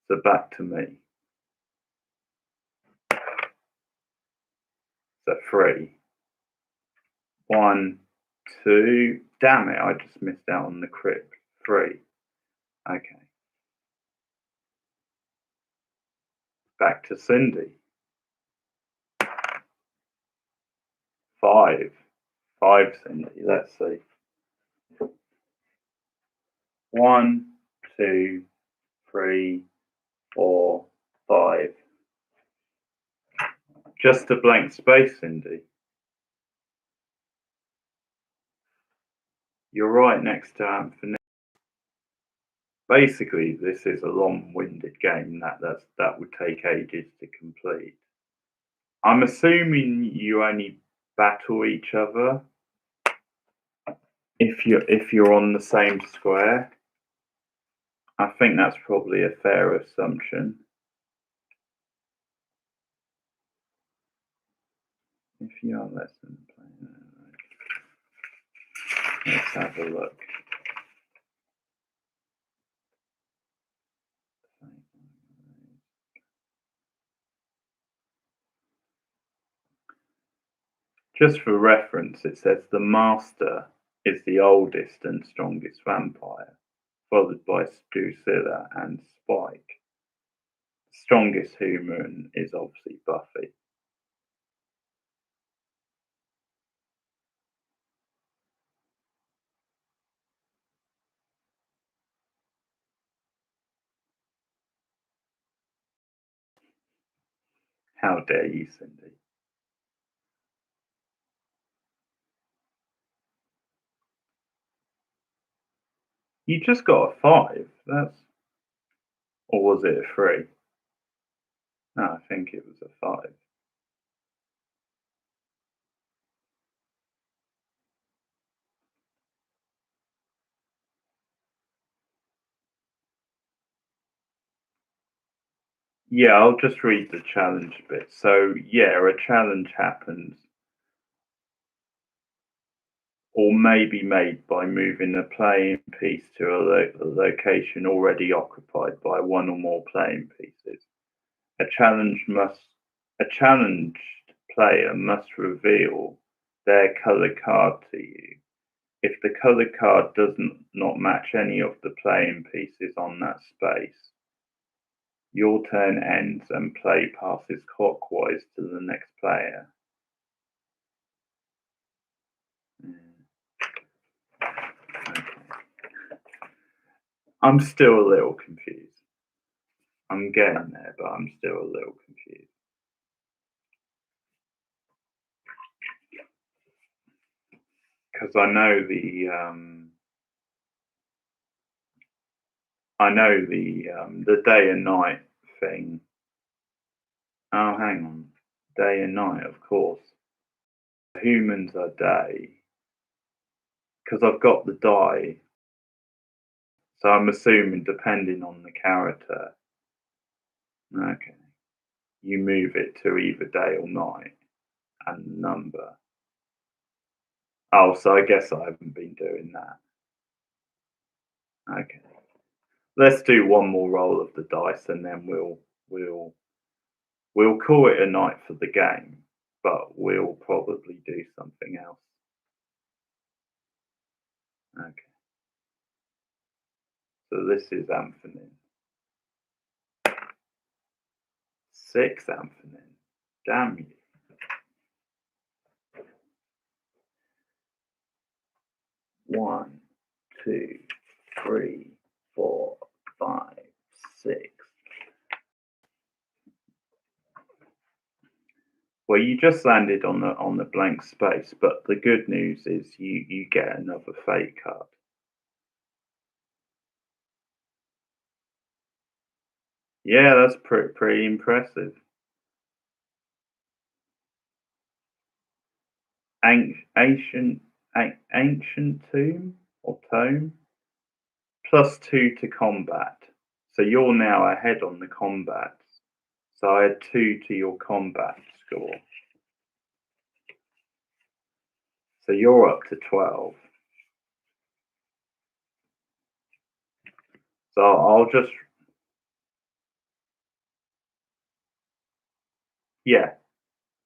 So back to me. So 3. 1, 2. Damn it, I just missed out on the crit. 3. Okay. Back to Cindy. 5. 5, Cindy. Let's see. 1, 2, 3, 4, 5. Just a blank space, Cindy. You're right next to Anthony. Basically, this is a long-winded game that would take ages to complete. I'm assuming you only battle each other if you're on the same square. I think that's probably a fair assumption. If you are less than playing, let's have a look. Just for reference, it says the Master is the oldest and strongest vampire, followed by Drusilla and Spike. The strongest human is obviously Buffy. How dare you, Cindy? You just got a 5. Or was it a 3? No, I think it was a 5. Yeah, I'll just read the challenge bit. So, yeah, a challenge happens or may be made by moving a playing piece to a location already occupied by one or more playing pieces. A challenged player must reveal their colored card to you. If the colored card does not match any of the playing pieces on that space, your turn ends and play passes clockwise to the next player. Okay. I'm still a little confused. I'm getting there, but I'm still a little confused. Because I know the day and night thing. Oh, hang on. Day and night, of course. Humans are day. Because I've got the die. So I'm assuming depending on the character. Okay. You move it to either day or night and number. Oh, so I guess I haven't been doing that. Okay. Let's do one more roll of the dice and then we'll call it a night for the game, but we'll probably do something else. Okay. So this is Amphenin. 6 Amphenin. Damn you. One, 2, 3, 4, 5, 6. Well, you just landed on the blank space, but the good news is you get another fate card. Yeah, that's pretty impressive. Ancient tomb or tome. +2 to combat. So you're now ahead on the combat. So I add 2 to your combat score. So you're up to 12. So I'll just... Yeah,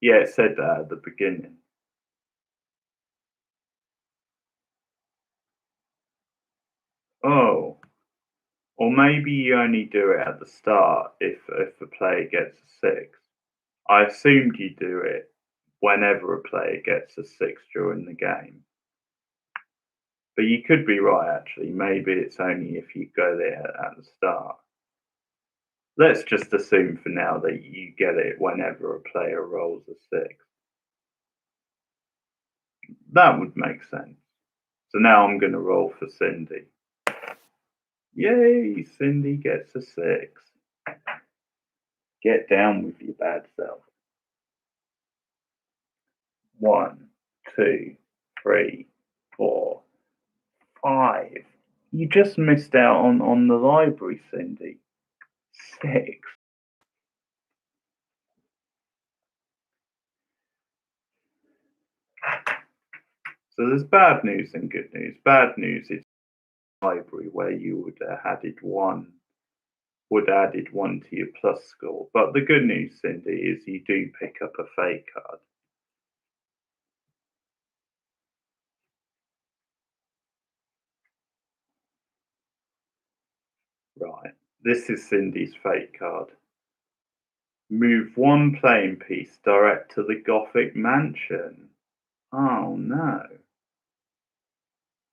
it said that at the beginning. Oh. Or maybe you only do it at the start if the player gets a 6. I assumed you do it whenever a player gets a 6 during the game. But you could be right, actually. Maybe it's only if you go there at the start. Let's just assume for now that you get it whenever a player rolls a 6. That would make sense. So now I'm going to roll for Cindy. Yay, Cindy gets a 6. Get down with your bad self. 1, 2, 3, 4, 5. You just missed out on the library, Cindy. 6. So there's bad news and good news. Bad news is library where you would have added 1 to your plus score. But the good news, Cindy, is you do pick up a fate card. Right. This is Cindy's fate card. Move 1 playing piece direct to the Gothic mansion. Oh no.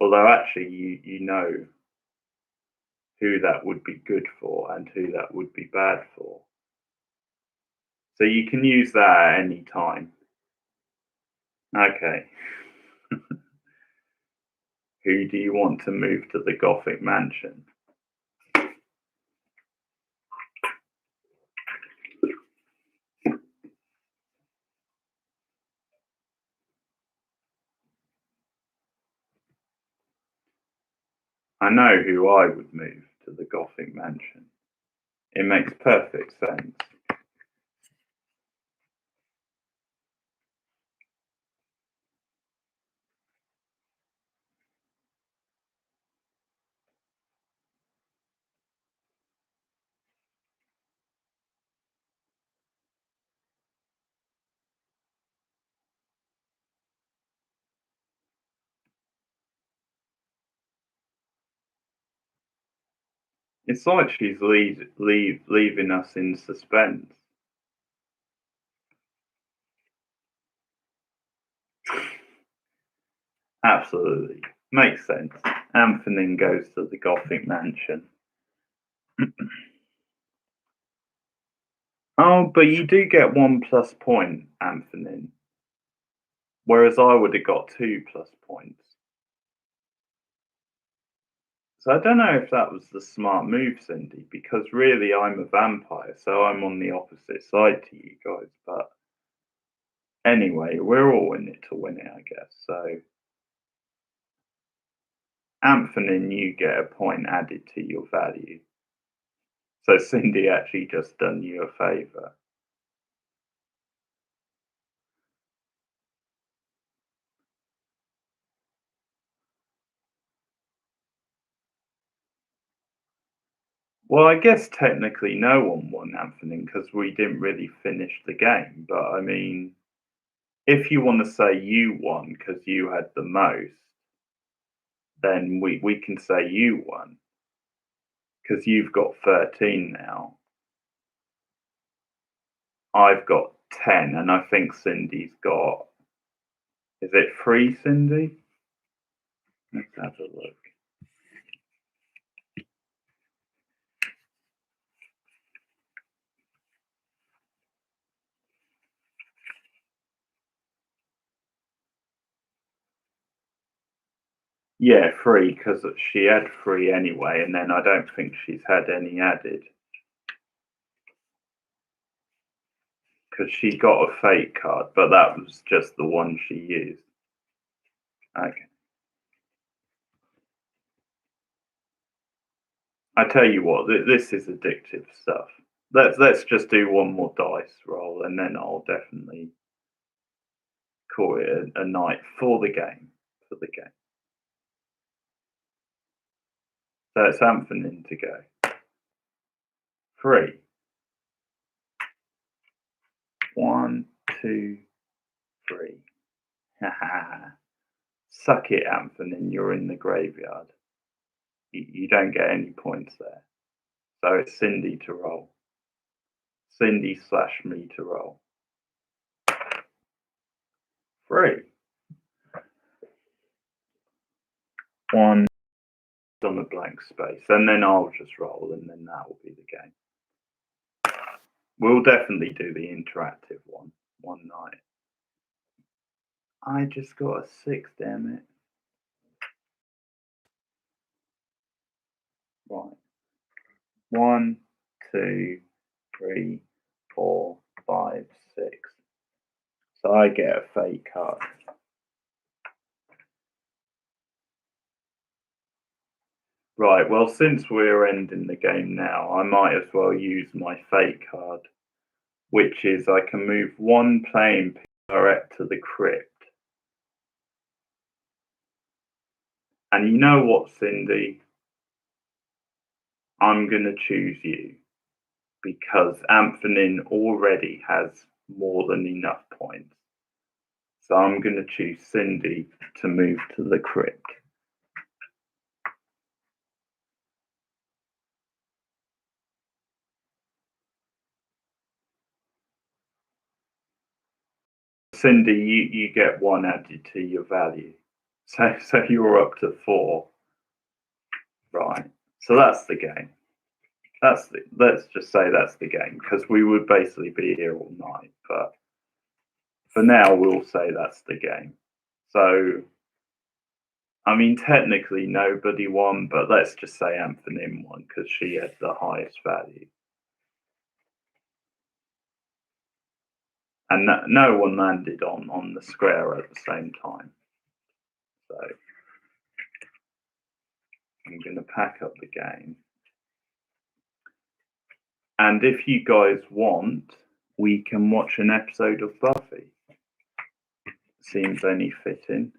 Although actually you know who that would be good for and who that would be bad for. So you can use that at any time. Okay. Who do you want to move to the Gothic mansion? I know who I would move to the Gothic mansion. It makes perfect sense. It's like she's leaving us in suspense. Absolutely. Makes sense. Anthony goes to the Gothic mansion. Oh, but you do get 1 plus point, Anthony. Whereas I would have got 2 plus points. So I don't know if that was the smart move, Cindy, because really I'm a vampire, so I'm on the opposite side to you guys. But anyway, we're all in it to win it, I guess. So, Anthony, you get a point added to your value. So Cindy actually just done you a favour. Well, I guess technically no one won, Anthony, because we didn't really finish the game. But I mean, if you want to say you won because you had the most, then we can say you won because you've got 13 now. I've got 10, and I think Cindy's got. Is it 3, Cindy? Let's have a look. Yeah, 3, because she had 3 anyway, and then I don't think she's had any added. Because she got a fake card, but that was just the one she used. Okay. I tell you what, this is addictive stuff. Let's just do one more dice roll, and then I'll definitely call it a night for the game. For the game. So it's Anthony to go. 3. 1, 2, 3. Haha. Suck it, Anthony. You're in the graveyard. You don't get any points there. So it's Cindy to roll. Cindy / me to roll. 3. 1 on the blank space, and then I'll just roll, and then that will be the game. We'll definitely do the interactive one night. I just got a 6, damn it. Right. 1, 2, 3, 4, 5, 6. So I get a fake card. Right, well, since we're ending the game now, I might as well use my fake card, which is I can move 1 playing piece direct to the crypt. And you know what, Cindy? I'm going to choose you because Anthony already has more than enough points. So I'm going to choose Cindy to move to the crypt. Cindy, you get 1 added to your value. So you're up to 4. Right. So that's the game. Let's just say that's the game, because we would basically be here all night. But for now, we'll say that's the game. So, I mean, technically nobody won, but let's just say Anthony won because she had the highest value. And no one landed on the square at the same time. So I'm going to pack up the game. And if you guys want, we can watch an episode of Buffy. Seems only fitting.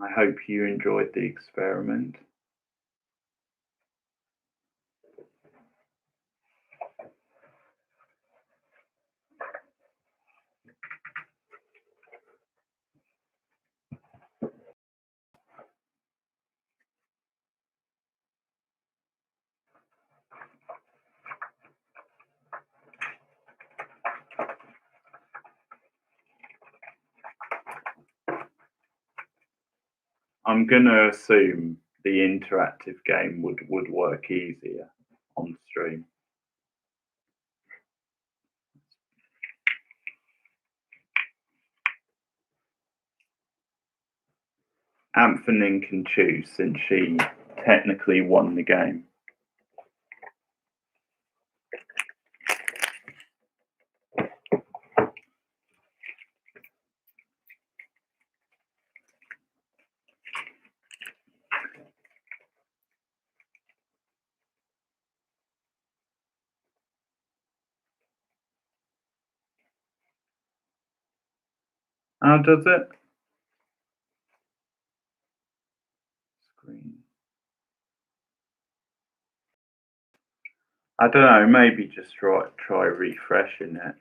I hope you enjoyed the experiment. I'm gonna assume the interactive game would work easier on stream. Anthony can choose since she technically won the game. How does it? Screen. I don't know, maybe just try refreshing it.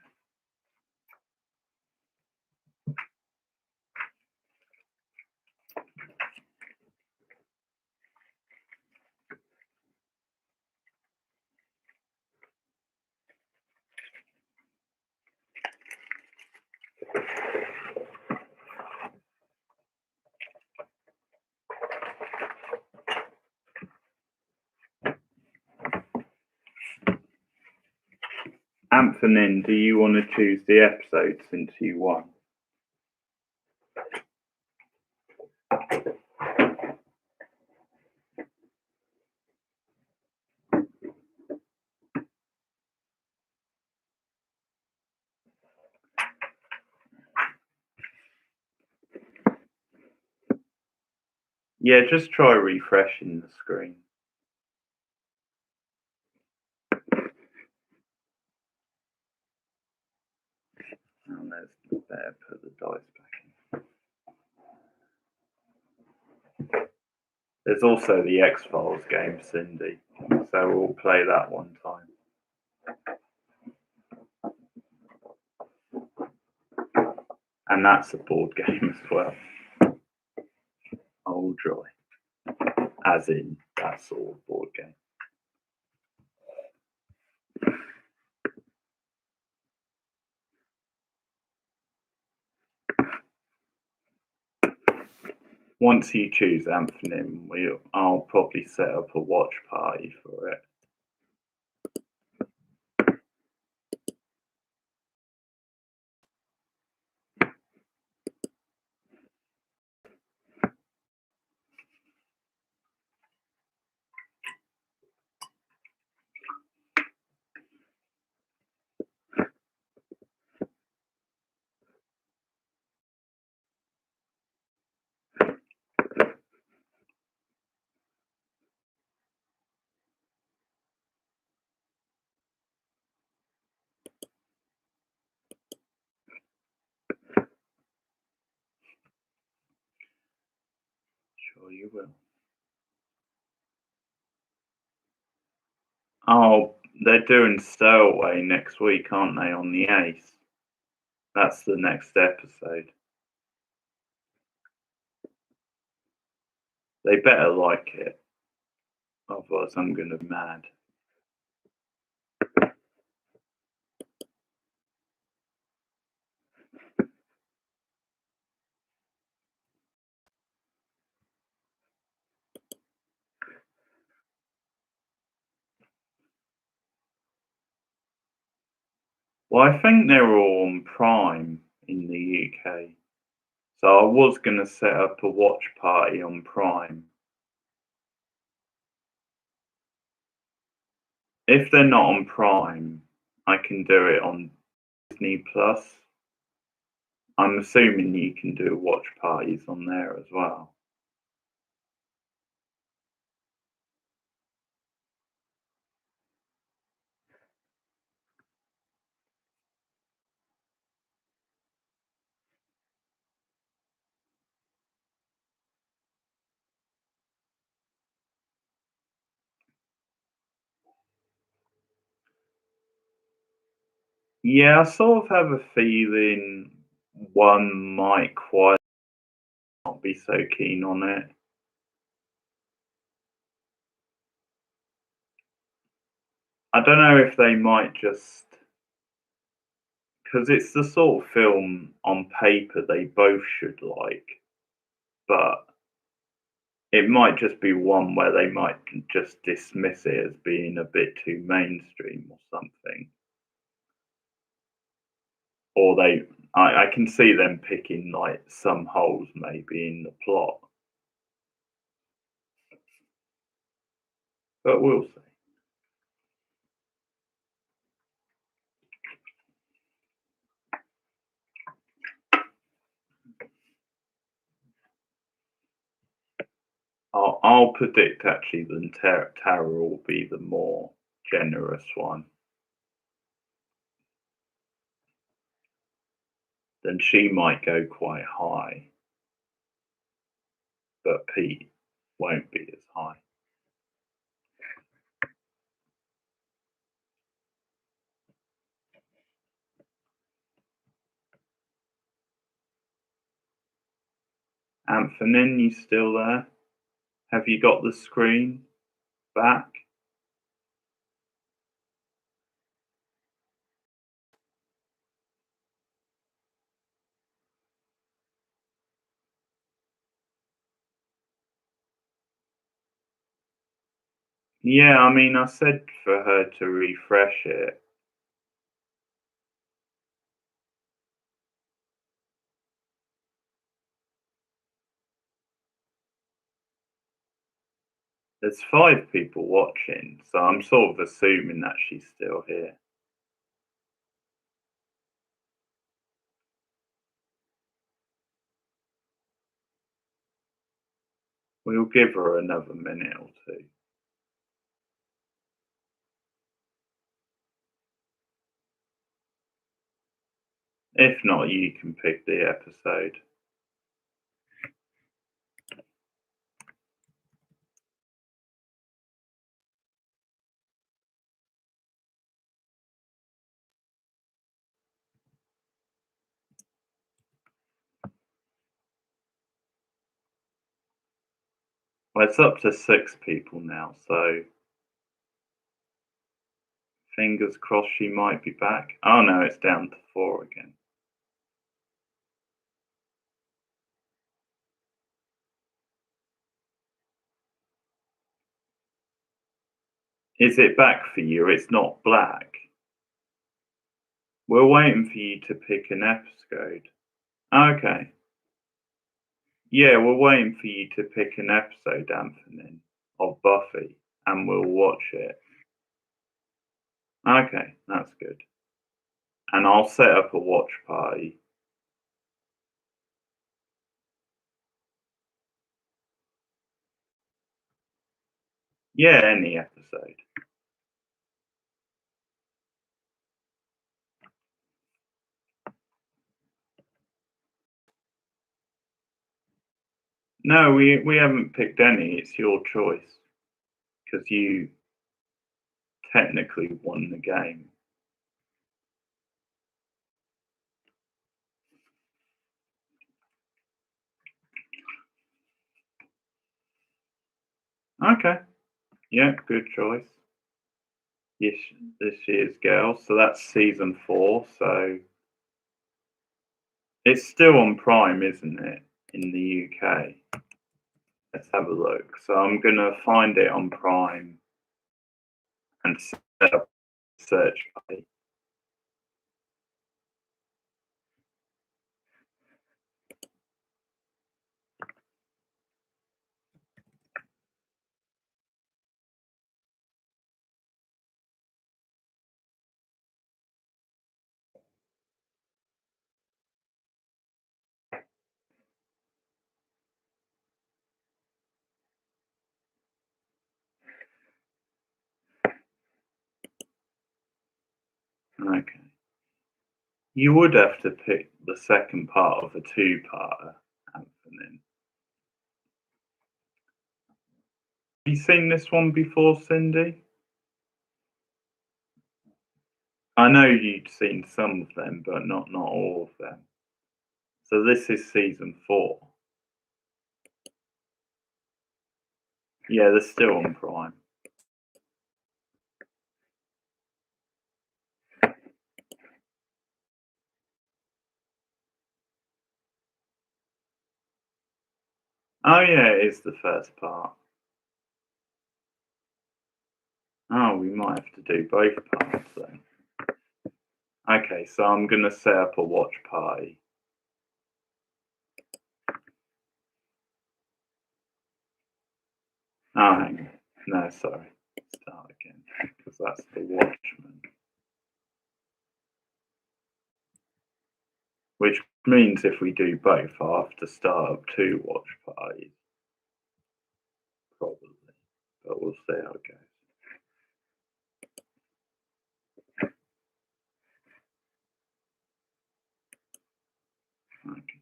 Anthony, do you want to choose the episode since you won? Yeah, just try refreshing the screen. And there's there, put the dice back in. There's also the X-Files game, Cindy, so we'll play that one time. And that's a board game as well. Oh joy. As in, that's all board game. Once you choose Anthony, I'll probably set up a watch party for it. Sure you will. Oh, they're doing Stowaway next week, aren't they, on the 8th? That's the next episode. They better like it. Otherwise I'm gonna be mad. Well, I think they're all on Prime in the UK. So I was going to set up a watch party on Prime. If they're not on Prime, I can do it on Disney Plus. I'm assuming you can do watch parties on there as well. Yeah, I sort of have a feeling one might quite not be so keen on it. I don't know if they might just, because it's the sort of film on paper they both should like, but it might just be one where they might just dismiss it as being a bit too mainstream or something. Or I can see them picking like some holes maybe in the plot. But we'll see. I'll predict actually that Tara will be the more generous one. Then she might go quite high, but Pete won't be as high. Anthony, you still there? Have you got the screen back? Yeah, I mean, I said for her to refresh it. There's 5 people watching, so I'm sort of assuming that she's still here. We'll give her another minute or two. If not, you can pick the episode. Well, it's up to 6 people now, so fingers crossed she might be back. Oh no, it's down to 4 again. Is it back for you? It's not black. We're waiting for you to pick an episode. Okay. Yeah, we're waiting for you to pick an episode, Anthony, of Buffy, and we'll watch it. Okay, that's good. And I'll set up a watch party. Yeah, any episode. No, we haven't picked any. It's your choice. Because you technically won the game. Okay. Yeah, good choice. Yes, this year's girls. So that's season 4. So it's still on Prime, isn't it? In the UK. Let's have a look. So I'm gonna find it on Prime and set up a search party. Okay. You would have to pick the second part of a 2-parter, Anthony. Have you seen this one before, Cindy? I know you'd seen some of them, but not all of them. So this is season 4. Yeah, they're still on Prime. Oh yeah, it is the first part. Oh, we might have to do both parts then. Okay, so I'm going to set up a watch party. Oh, hang on. No, sorry. Start again, because that's the Watchman. Which means if we do both, I'll have to start up 2 watch parties. Probably. But we'll see how it goes. Okay.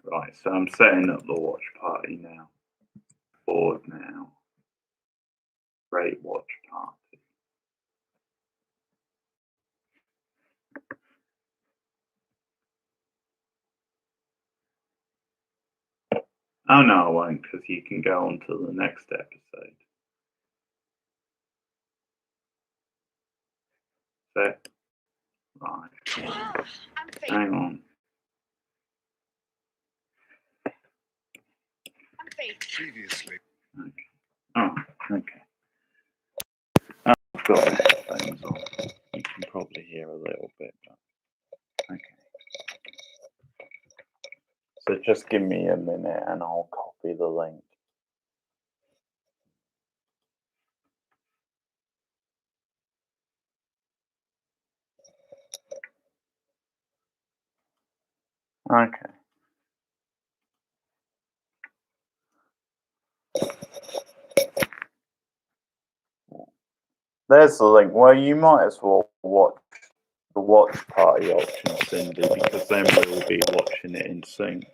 Right, so I'm setting up the watch party now. Board now. Great watch party. Oh no, I won't, because you can go on to the next episode. Set. Right. Hang on. Previously. Okay. Oh, okay. Oh, I've got the headphones on. You can probably hear a little bit, but okay. So just give me a minute and I'll copy the link. Okay. There's the link. Well, you might as well watch the watch party option, Cindy, because then we'll be watching it in sync.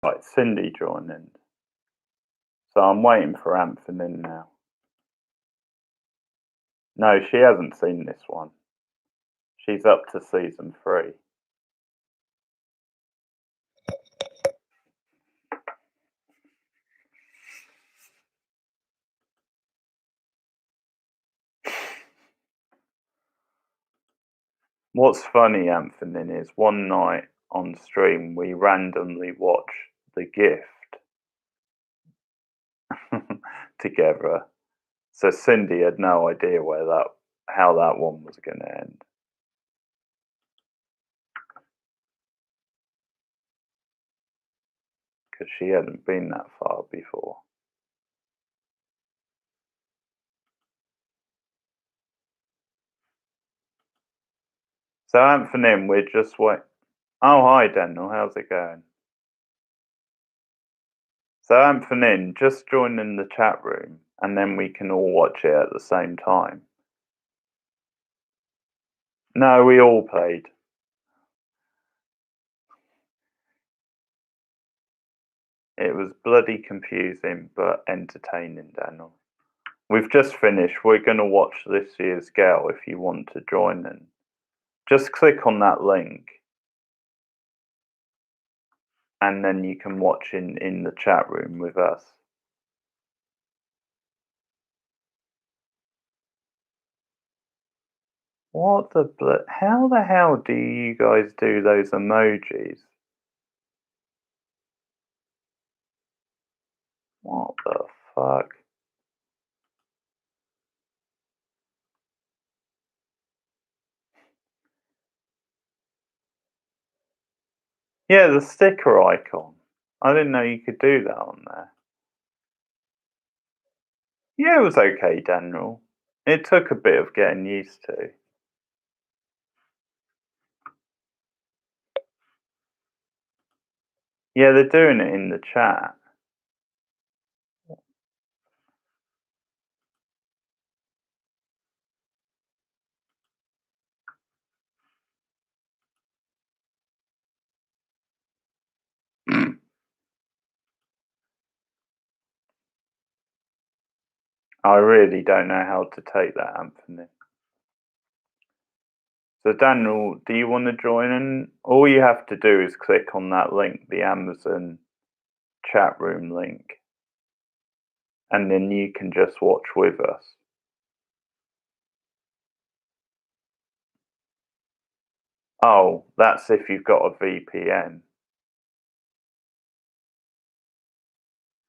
Right, Cindy joining. So I'm waiting for Anthony now. No, she hasn't seen this one. She's up to season 3. What's funny, Anthony, is one night on stream we randomly watched The Gift together. So Cindy had no idea how that one was going to end. Because she hadn't been that far before. So Anthony, we're just waiting. Oh, hi Daniel, how's it going? So Anthony, just join in the chat room and then we can all watch it at the same time. No, we all played. It was bloody confusing but entertaining, Daniel. We've just finished. We're going to watch this year's Gale if you want to join in. Just click on that link and then you can watch in the chat room with us. What the how the hell do you guys do those emojis? What the fuck? Yeah, the sticker icon. I didn't know you could do that on there. Yeah, it was okay, Daniel. It took a bit of getting used to. Yeah, they're doing it in the chat. I really don't know how to take that, Anthony. So Daniel, do you want to join in? All you have to do is click on that link, the Amazon chat room link, and then you can just watch with us. Oh, that's if you've got a VPN.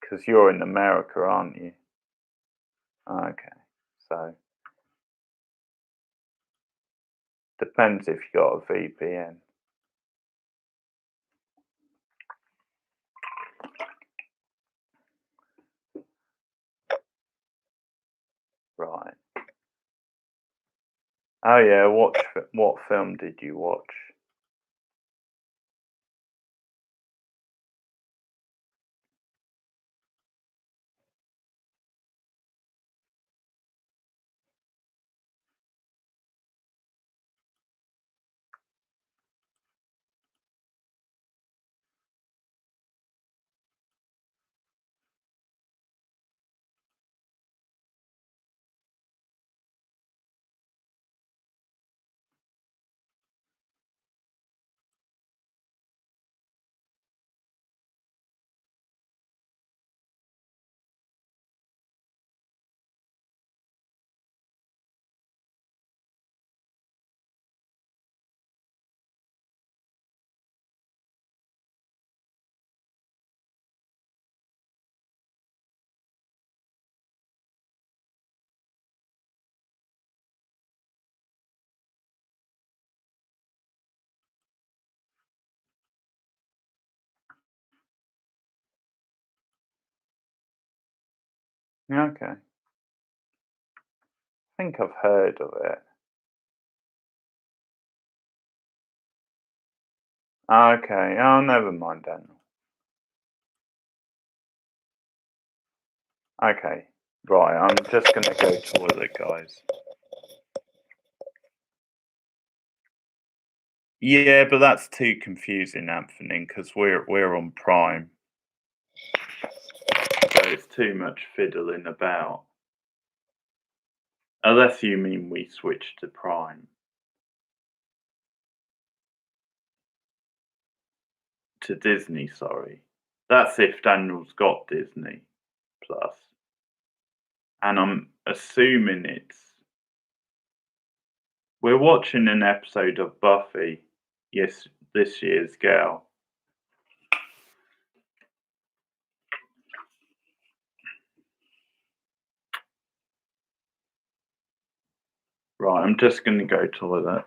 Because you're in America, aren't you? Okay, so depends if you got a VPN. Right. Oh yeah, what film did you watch? Okay. I think I've heard of it. Okay. Oh, never mind, Daniel. Okay. Right. I'm just gonna go toilet, guys. Yeah, but that's too confusing, Anthony, because we're on Prime, so it's too much fiddling about. Unless you mean we switch to Prime. To Disney, sorry. That's if Daniel's got Disney Plus. And I'm assuming we're watching an episode of Buffy, yes, this year's girl. Right, I'm just gonna go toilet.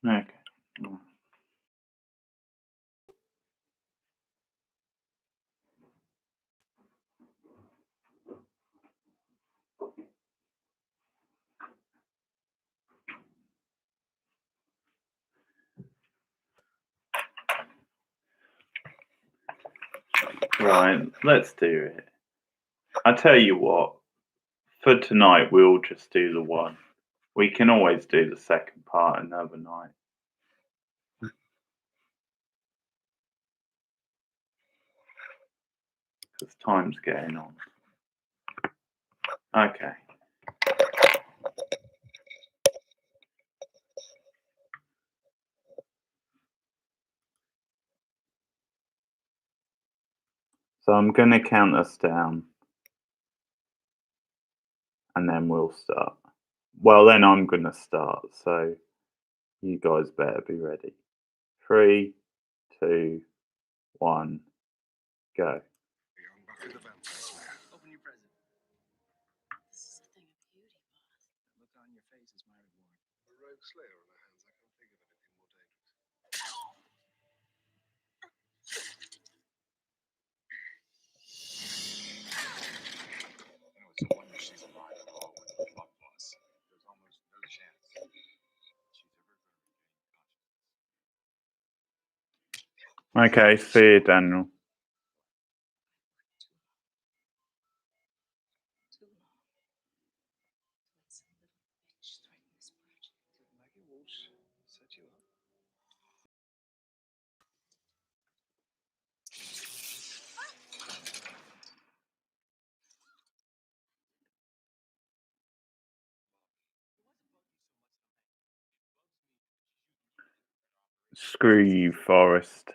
Okay. Right, let's do it. I tell you what, for tonight we'll just do the one. We can always do the second part another night. Because time's getting on. Okay. So I'm going to count us down. And then we'll start. Well, then I'm going to start. So you guys better be ready. 3, 2, 1, go. Beyond Buffy the Vampire Slayer. Open your present. This is a thing of beauty, boss. The look on your face is my reward. A rogue slayer on our hands. I can't think of anything more dangerous. It's a wonder she's alive at all with the blood loss. There's almost no chance she's ever going to regain consciousness. Okay, see you, Daniel. Too long. Let some little bitch threaten this project. Did Maggie Walsh set you up? Screw you, Forrest.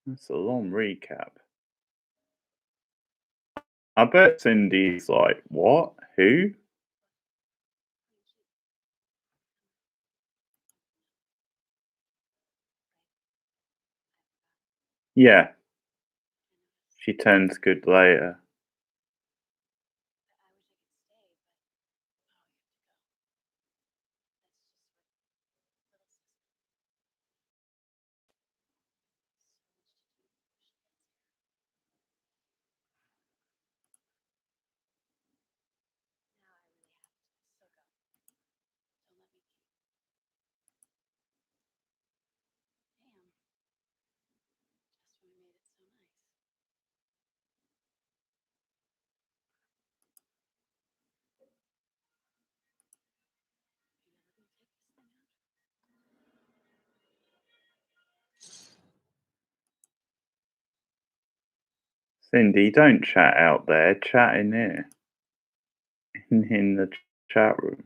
That's a long recap. I bet Cindy's like, what? Who? Yeah. She turns good later. Cindy, don't chat out there. Chat in here. In the chat room.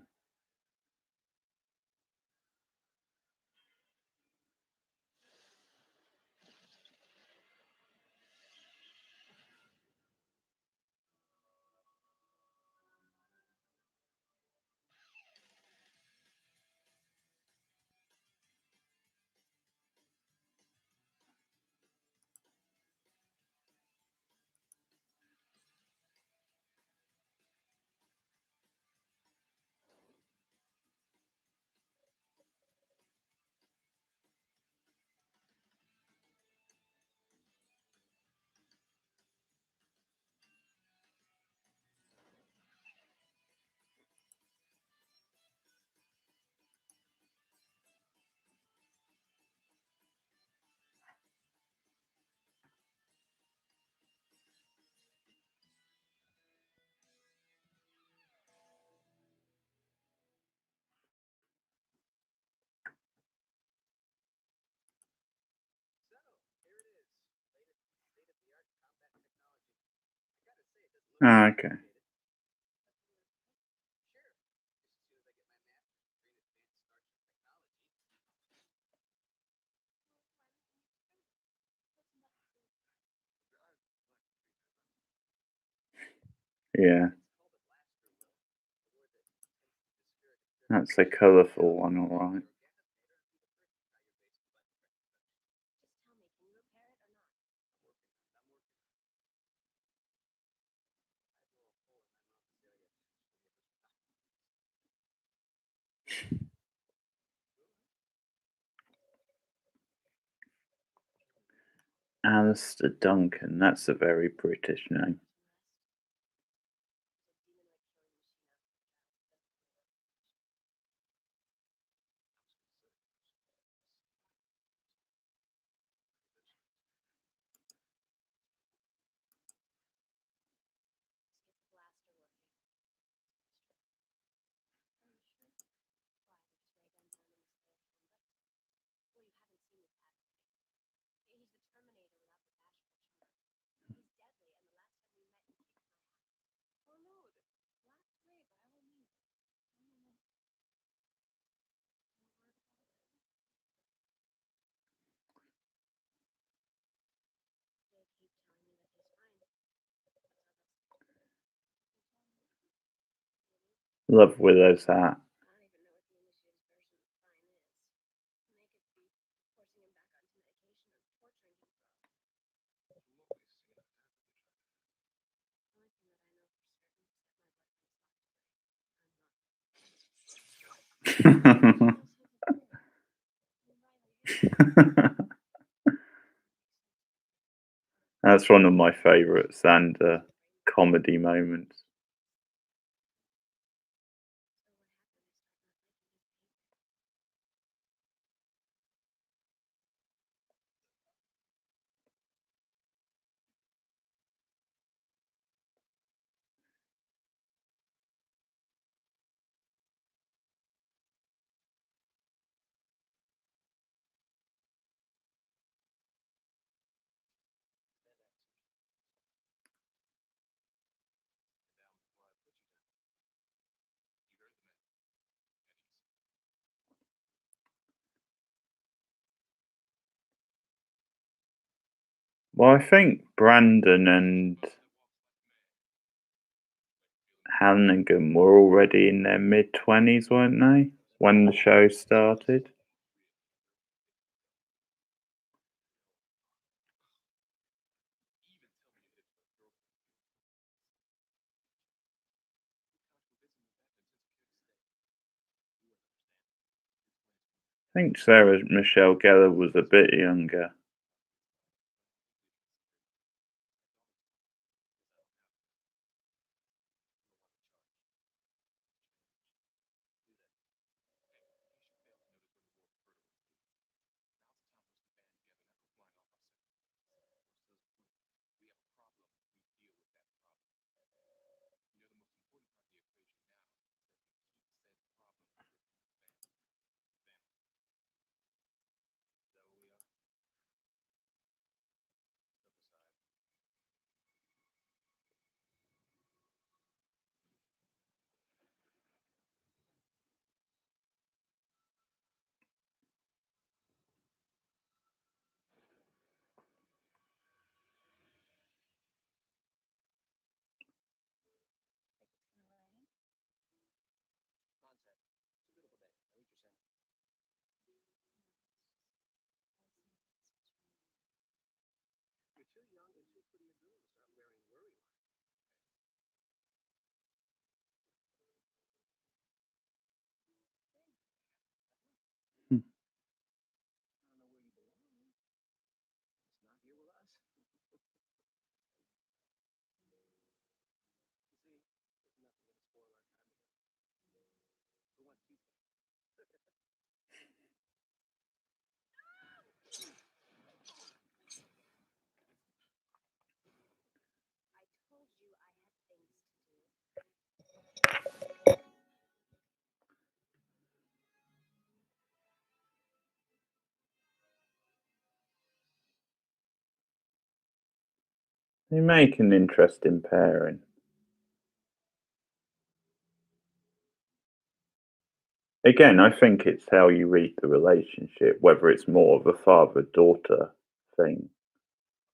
Ah, okay. Yeah. That's a colourful one, all right. Alistair Duncan, that's a very British name. Love Willow's hat. That's one of my favourites and comedy moments. Well, I think Brandon and Hannigan were already in their mid-20s, weren't they, when the show started? I think Sarah Michelle Gellar was a bit younger. They make an interesting pairing. Again, I think it's how you read the relationship, whether it's more of a father-daughter thing,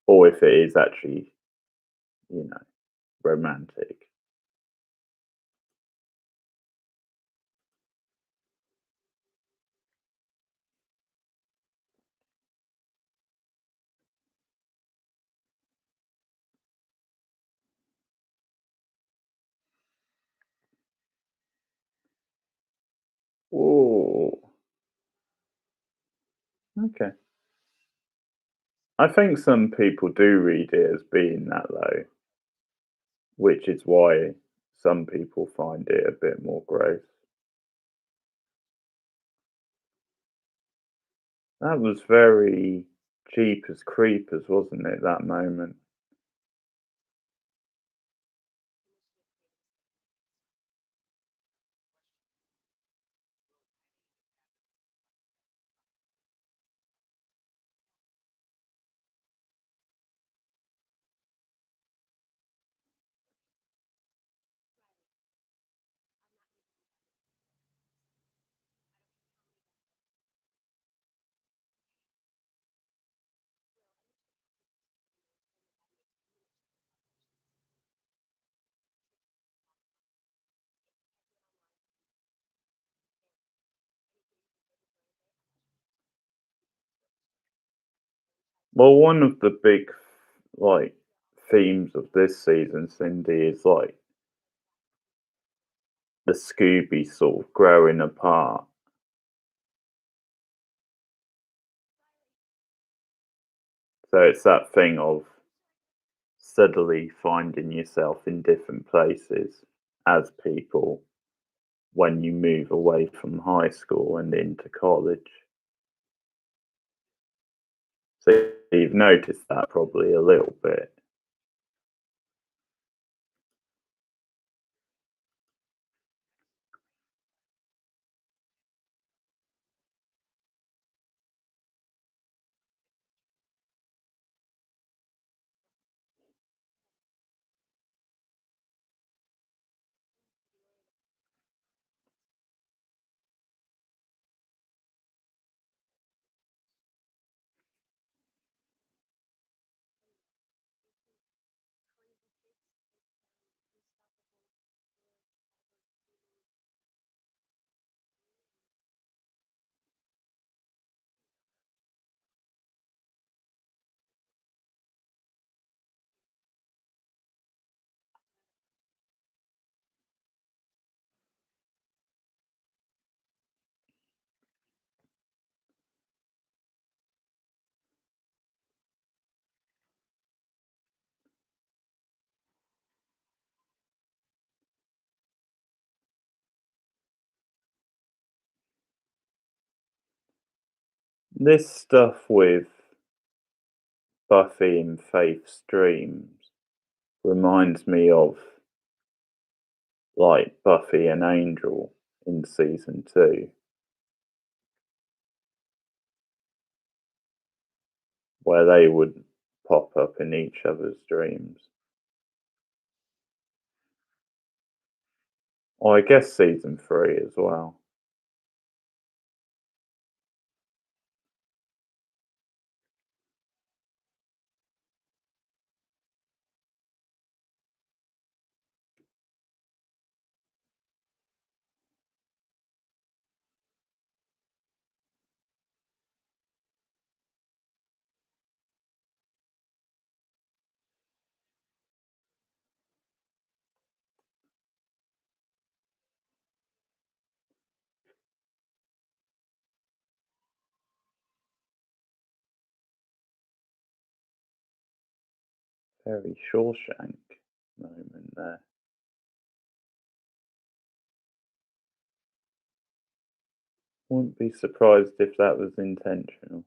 or if it is actually, romantic. Oh, okay. I think some people do read it as being that though, which is why some people find it a bit more gross. That was very Jeepers Creepers, wasn't it, that moment? Well, one of the big like themes of this season, Cindy, is like the Scooby sort of growing apart. So it's that thing of steadily finding yourself in different places as people when you move away from high school and into college. So you've noticed that probably a little bit. This stuff with Buffy and Faith's dreams reminds me of like Buffy and Angel in season 2, where they would pop up in each other's dreams. Or I guess season 3 as well. Very Shawshank moment there. Wouldn't be surprised if that was intentional.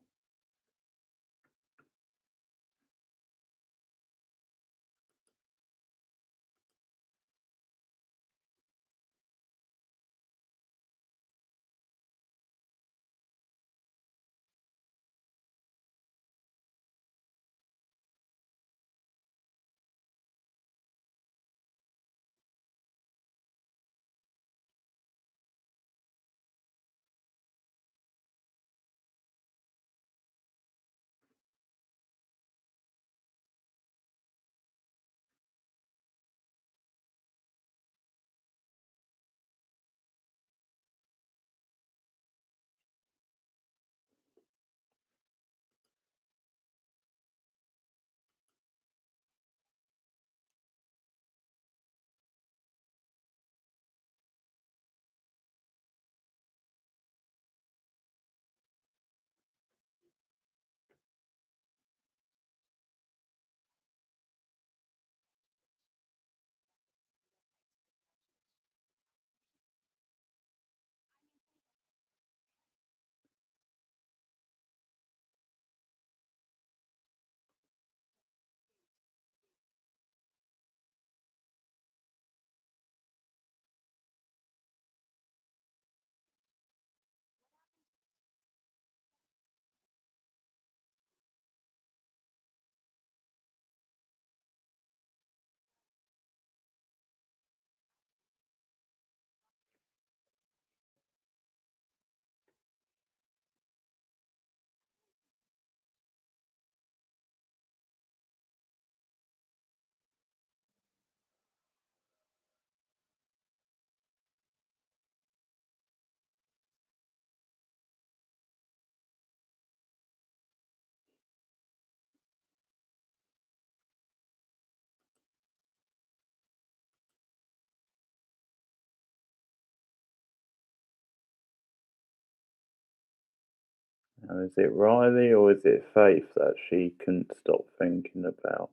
Now, is it Riley or is it Faith that she couldn't stop thinking about?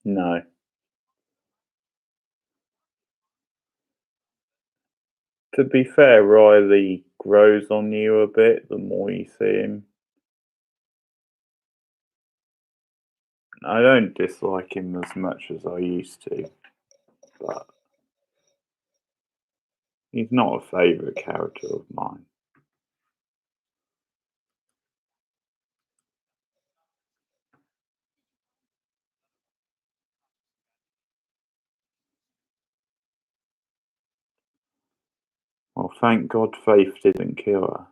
No. To be fair, Riley grows on you a bit the more you see him. I don't dislike him as much as I used to, but he's not a favourite character of mine. Well, thank God Faith didn't kill her.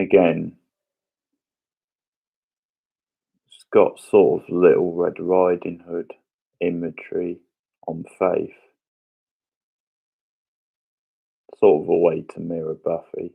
Again, it's got sort of Little Red Riding Hood imagery on Faith. Sort of a way to mirror Buffy.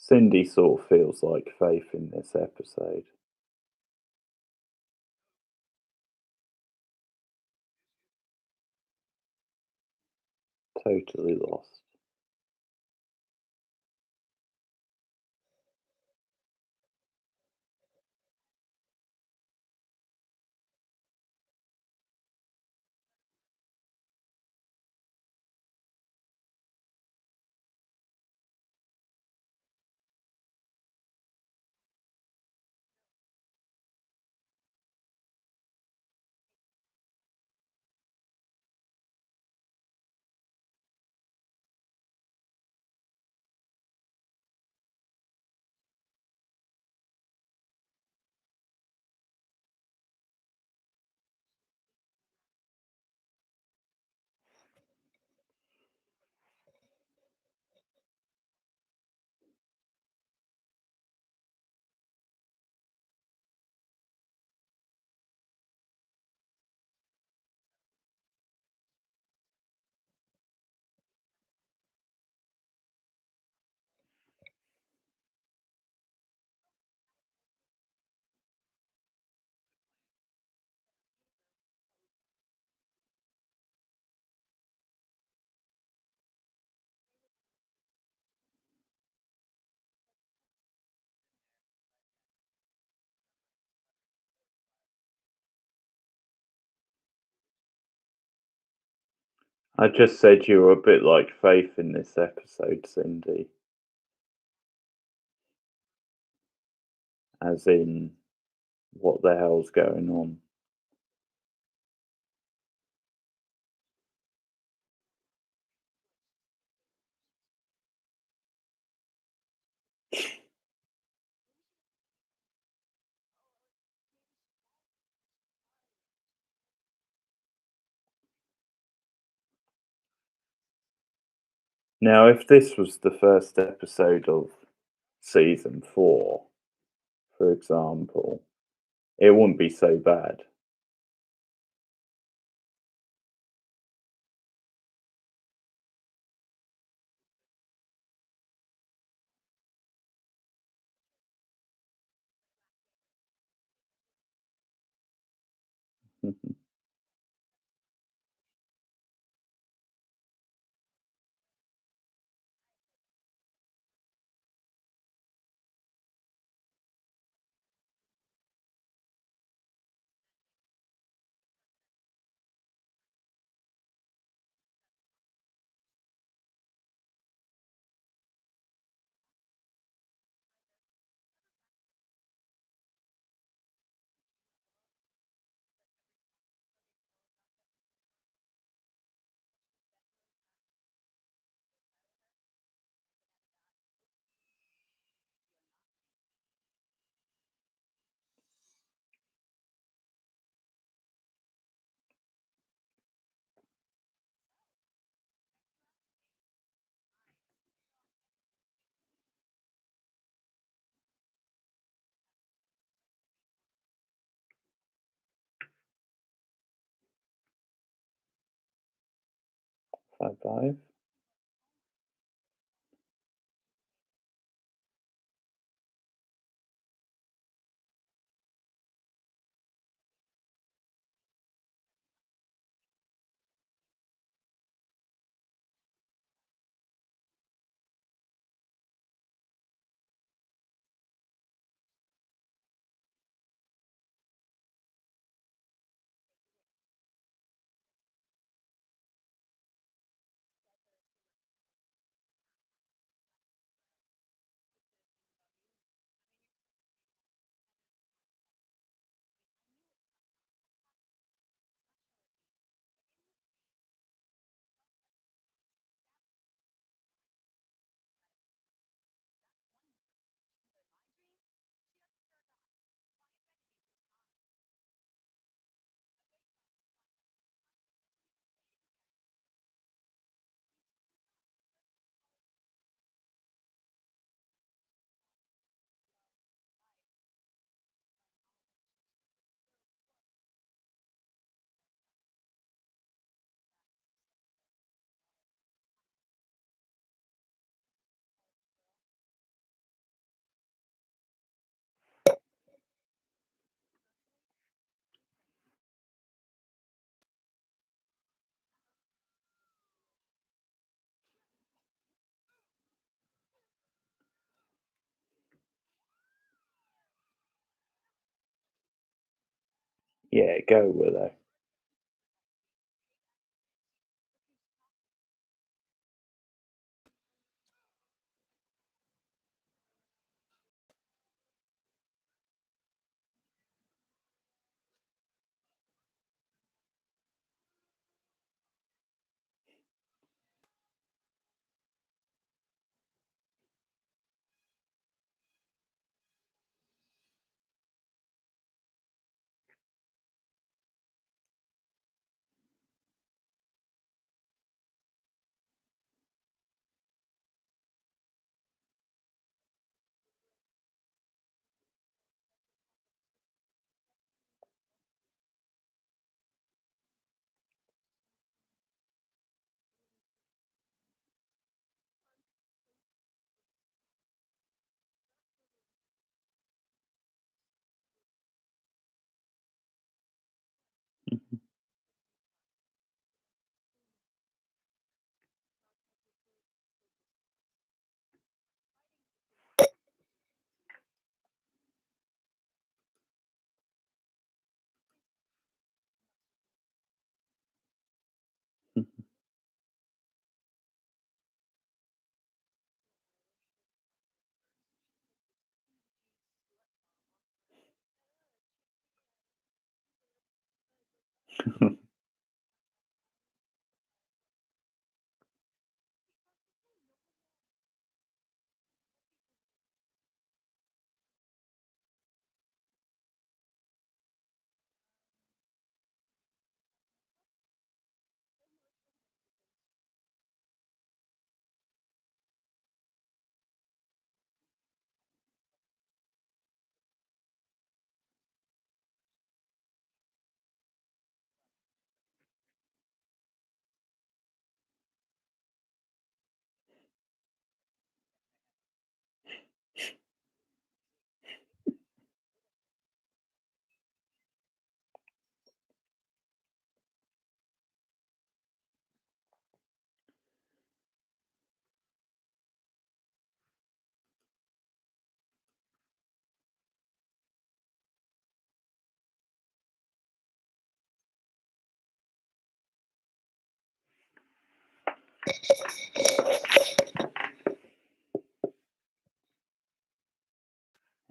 Cindy sort of feels like Faith in this episode. Totally lost. I just said you were a bit like Faith in this episode, Cindy. As in, what the hell's going on? Now, if this was the first episode of season 4, for example, it wouldn't be so bad. Five. Yeah, go Willow.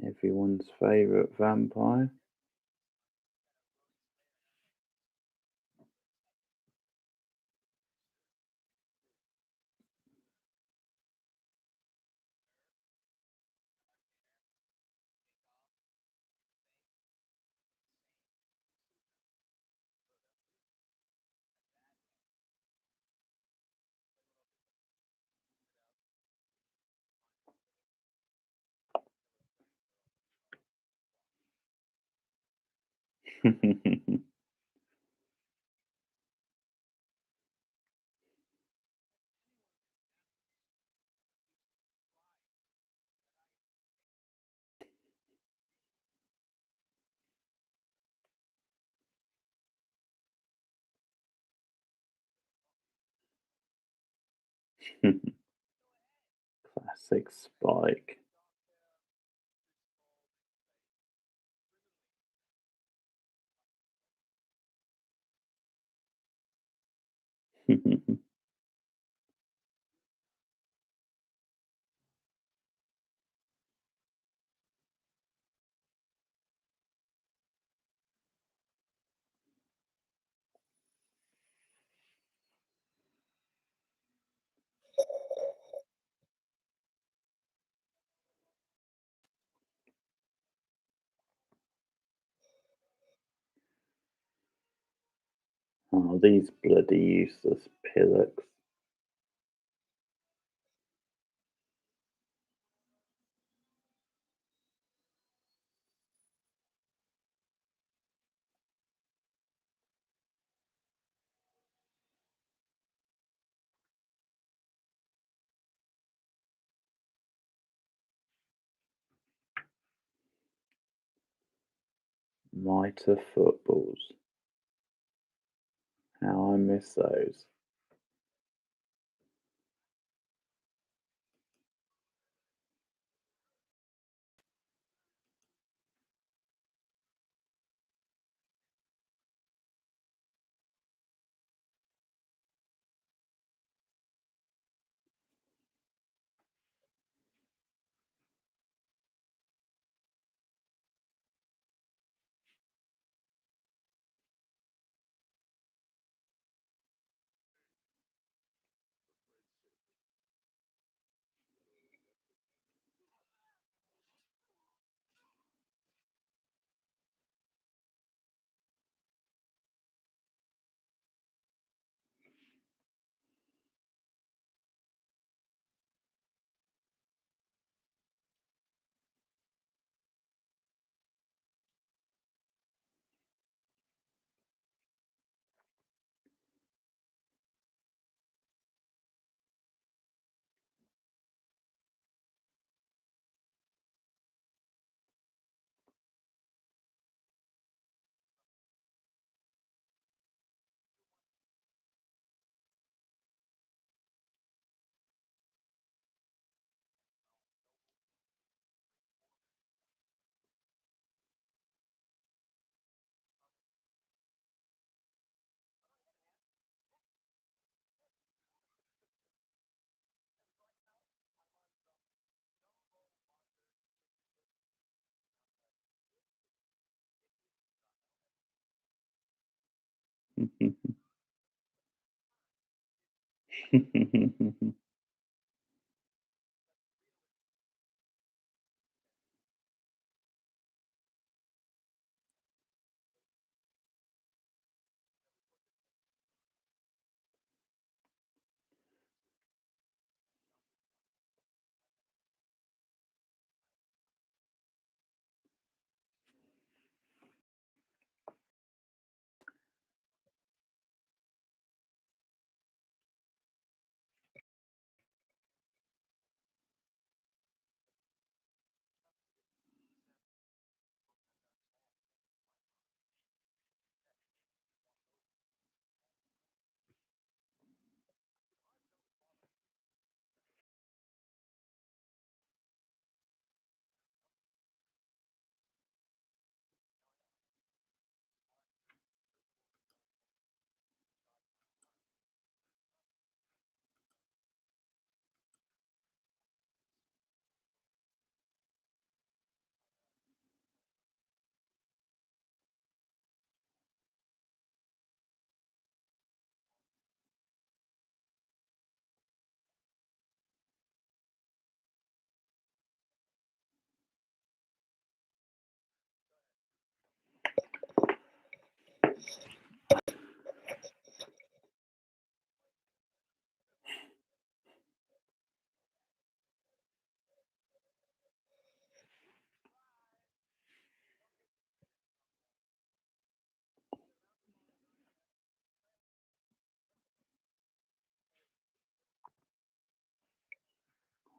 Everyone's favourite vampire. Classic Spike. Oh, these bloody useless pillocks. Mitre footballs. How I miss those.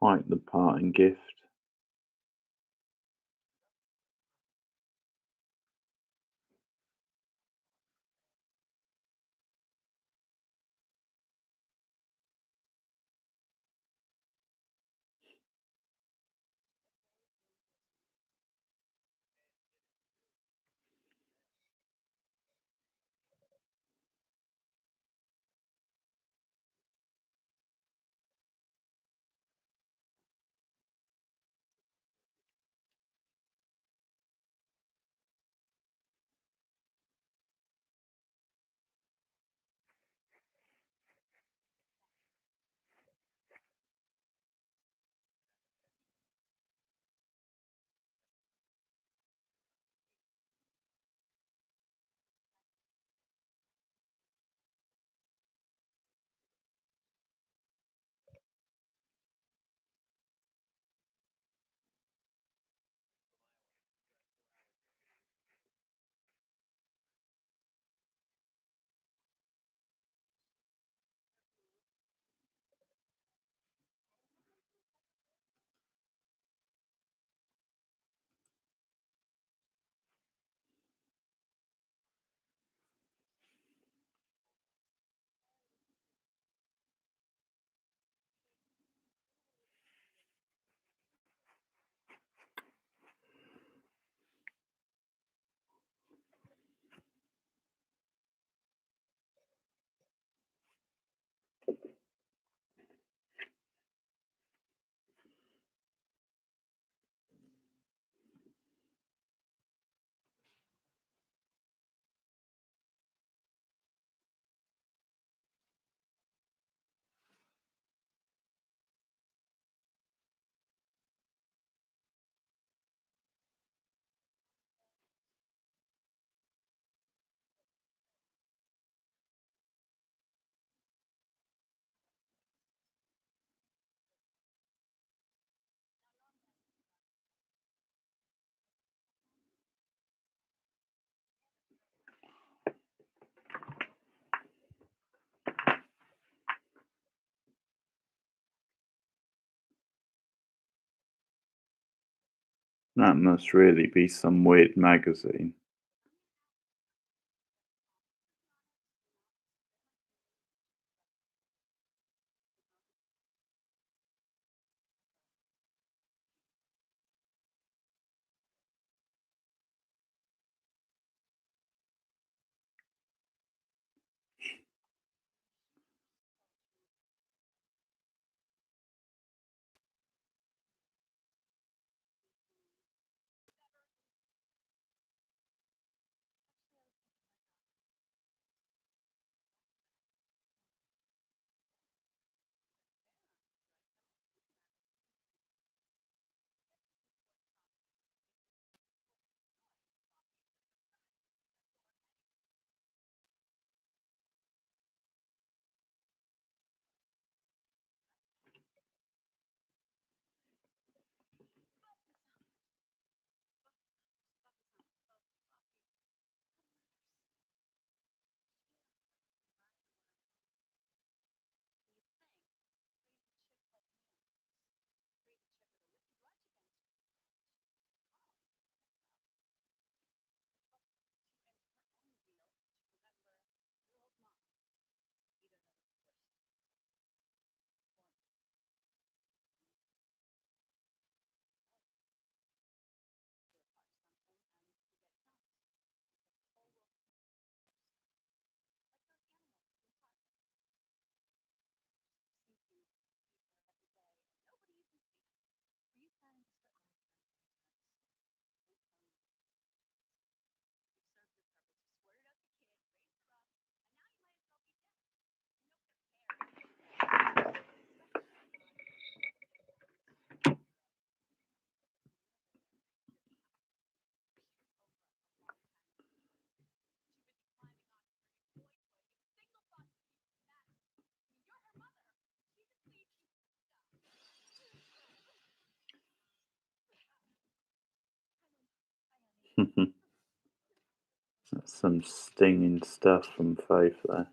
Like the parting gift. That must really be some weird magazine. That's some stinging stuff from Faith there.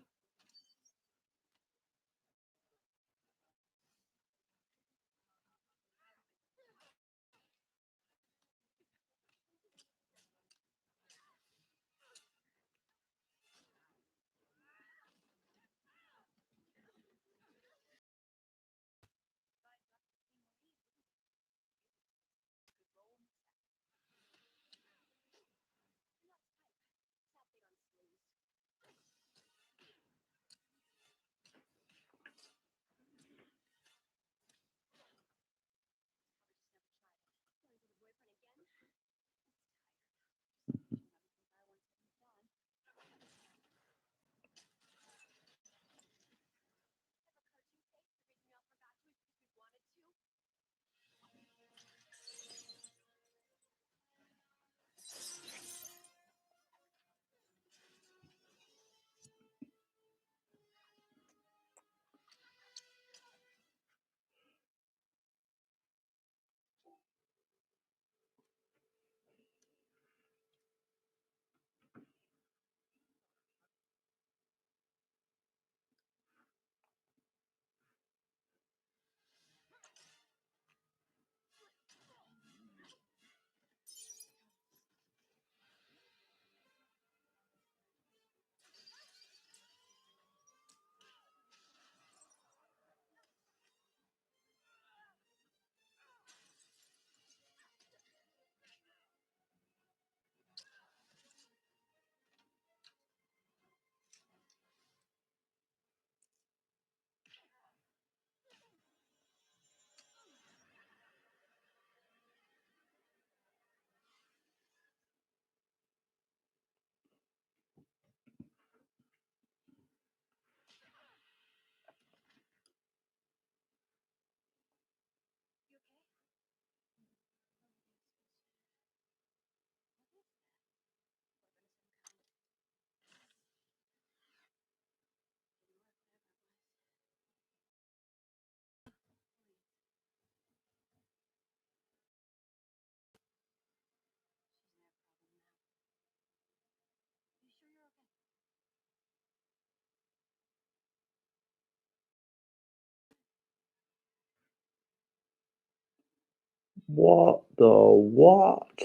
What the what?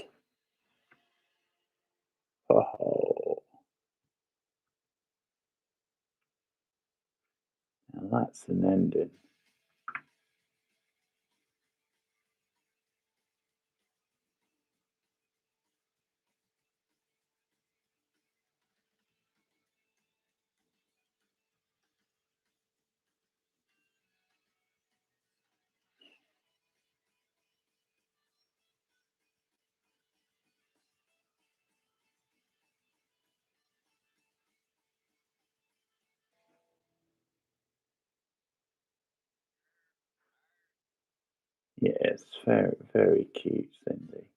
Oh, now that's an ending. Yeah, it's very, very cute, Cindy.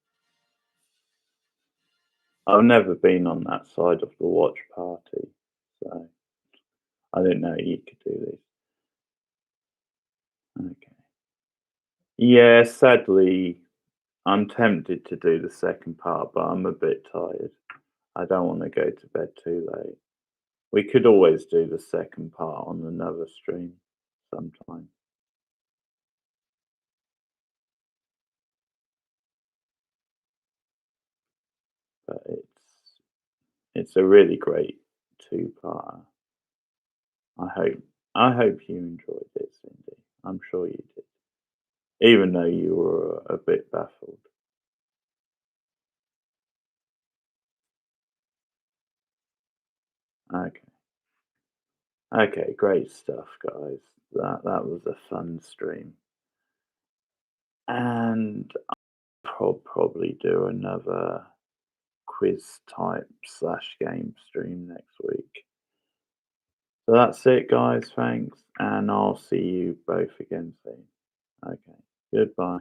I've never been on that side of the watch party, so I didn't know you could do this. Okay. Yeah, sadly, I'm tempted to do the second part, but I'm a bit tired. I don't want to go to bed too late. We could always do the second part on another stream sometime. But it's a really great two-parter. I hope you enjoyed it, Cindy. I'm sure you did, even though you were a bit baffled. Okay. Okay, great stuff, guys. That was a fun stream, and I'll probably do another quiz type / game stream next week. So that's it, guys. Thanks, and I'll see you both again soon. Okay, goodbye.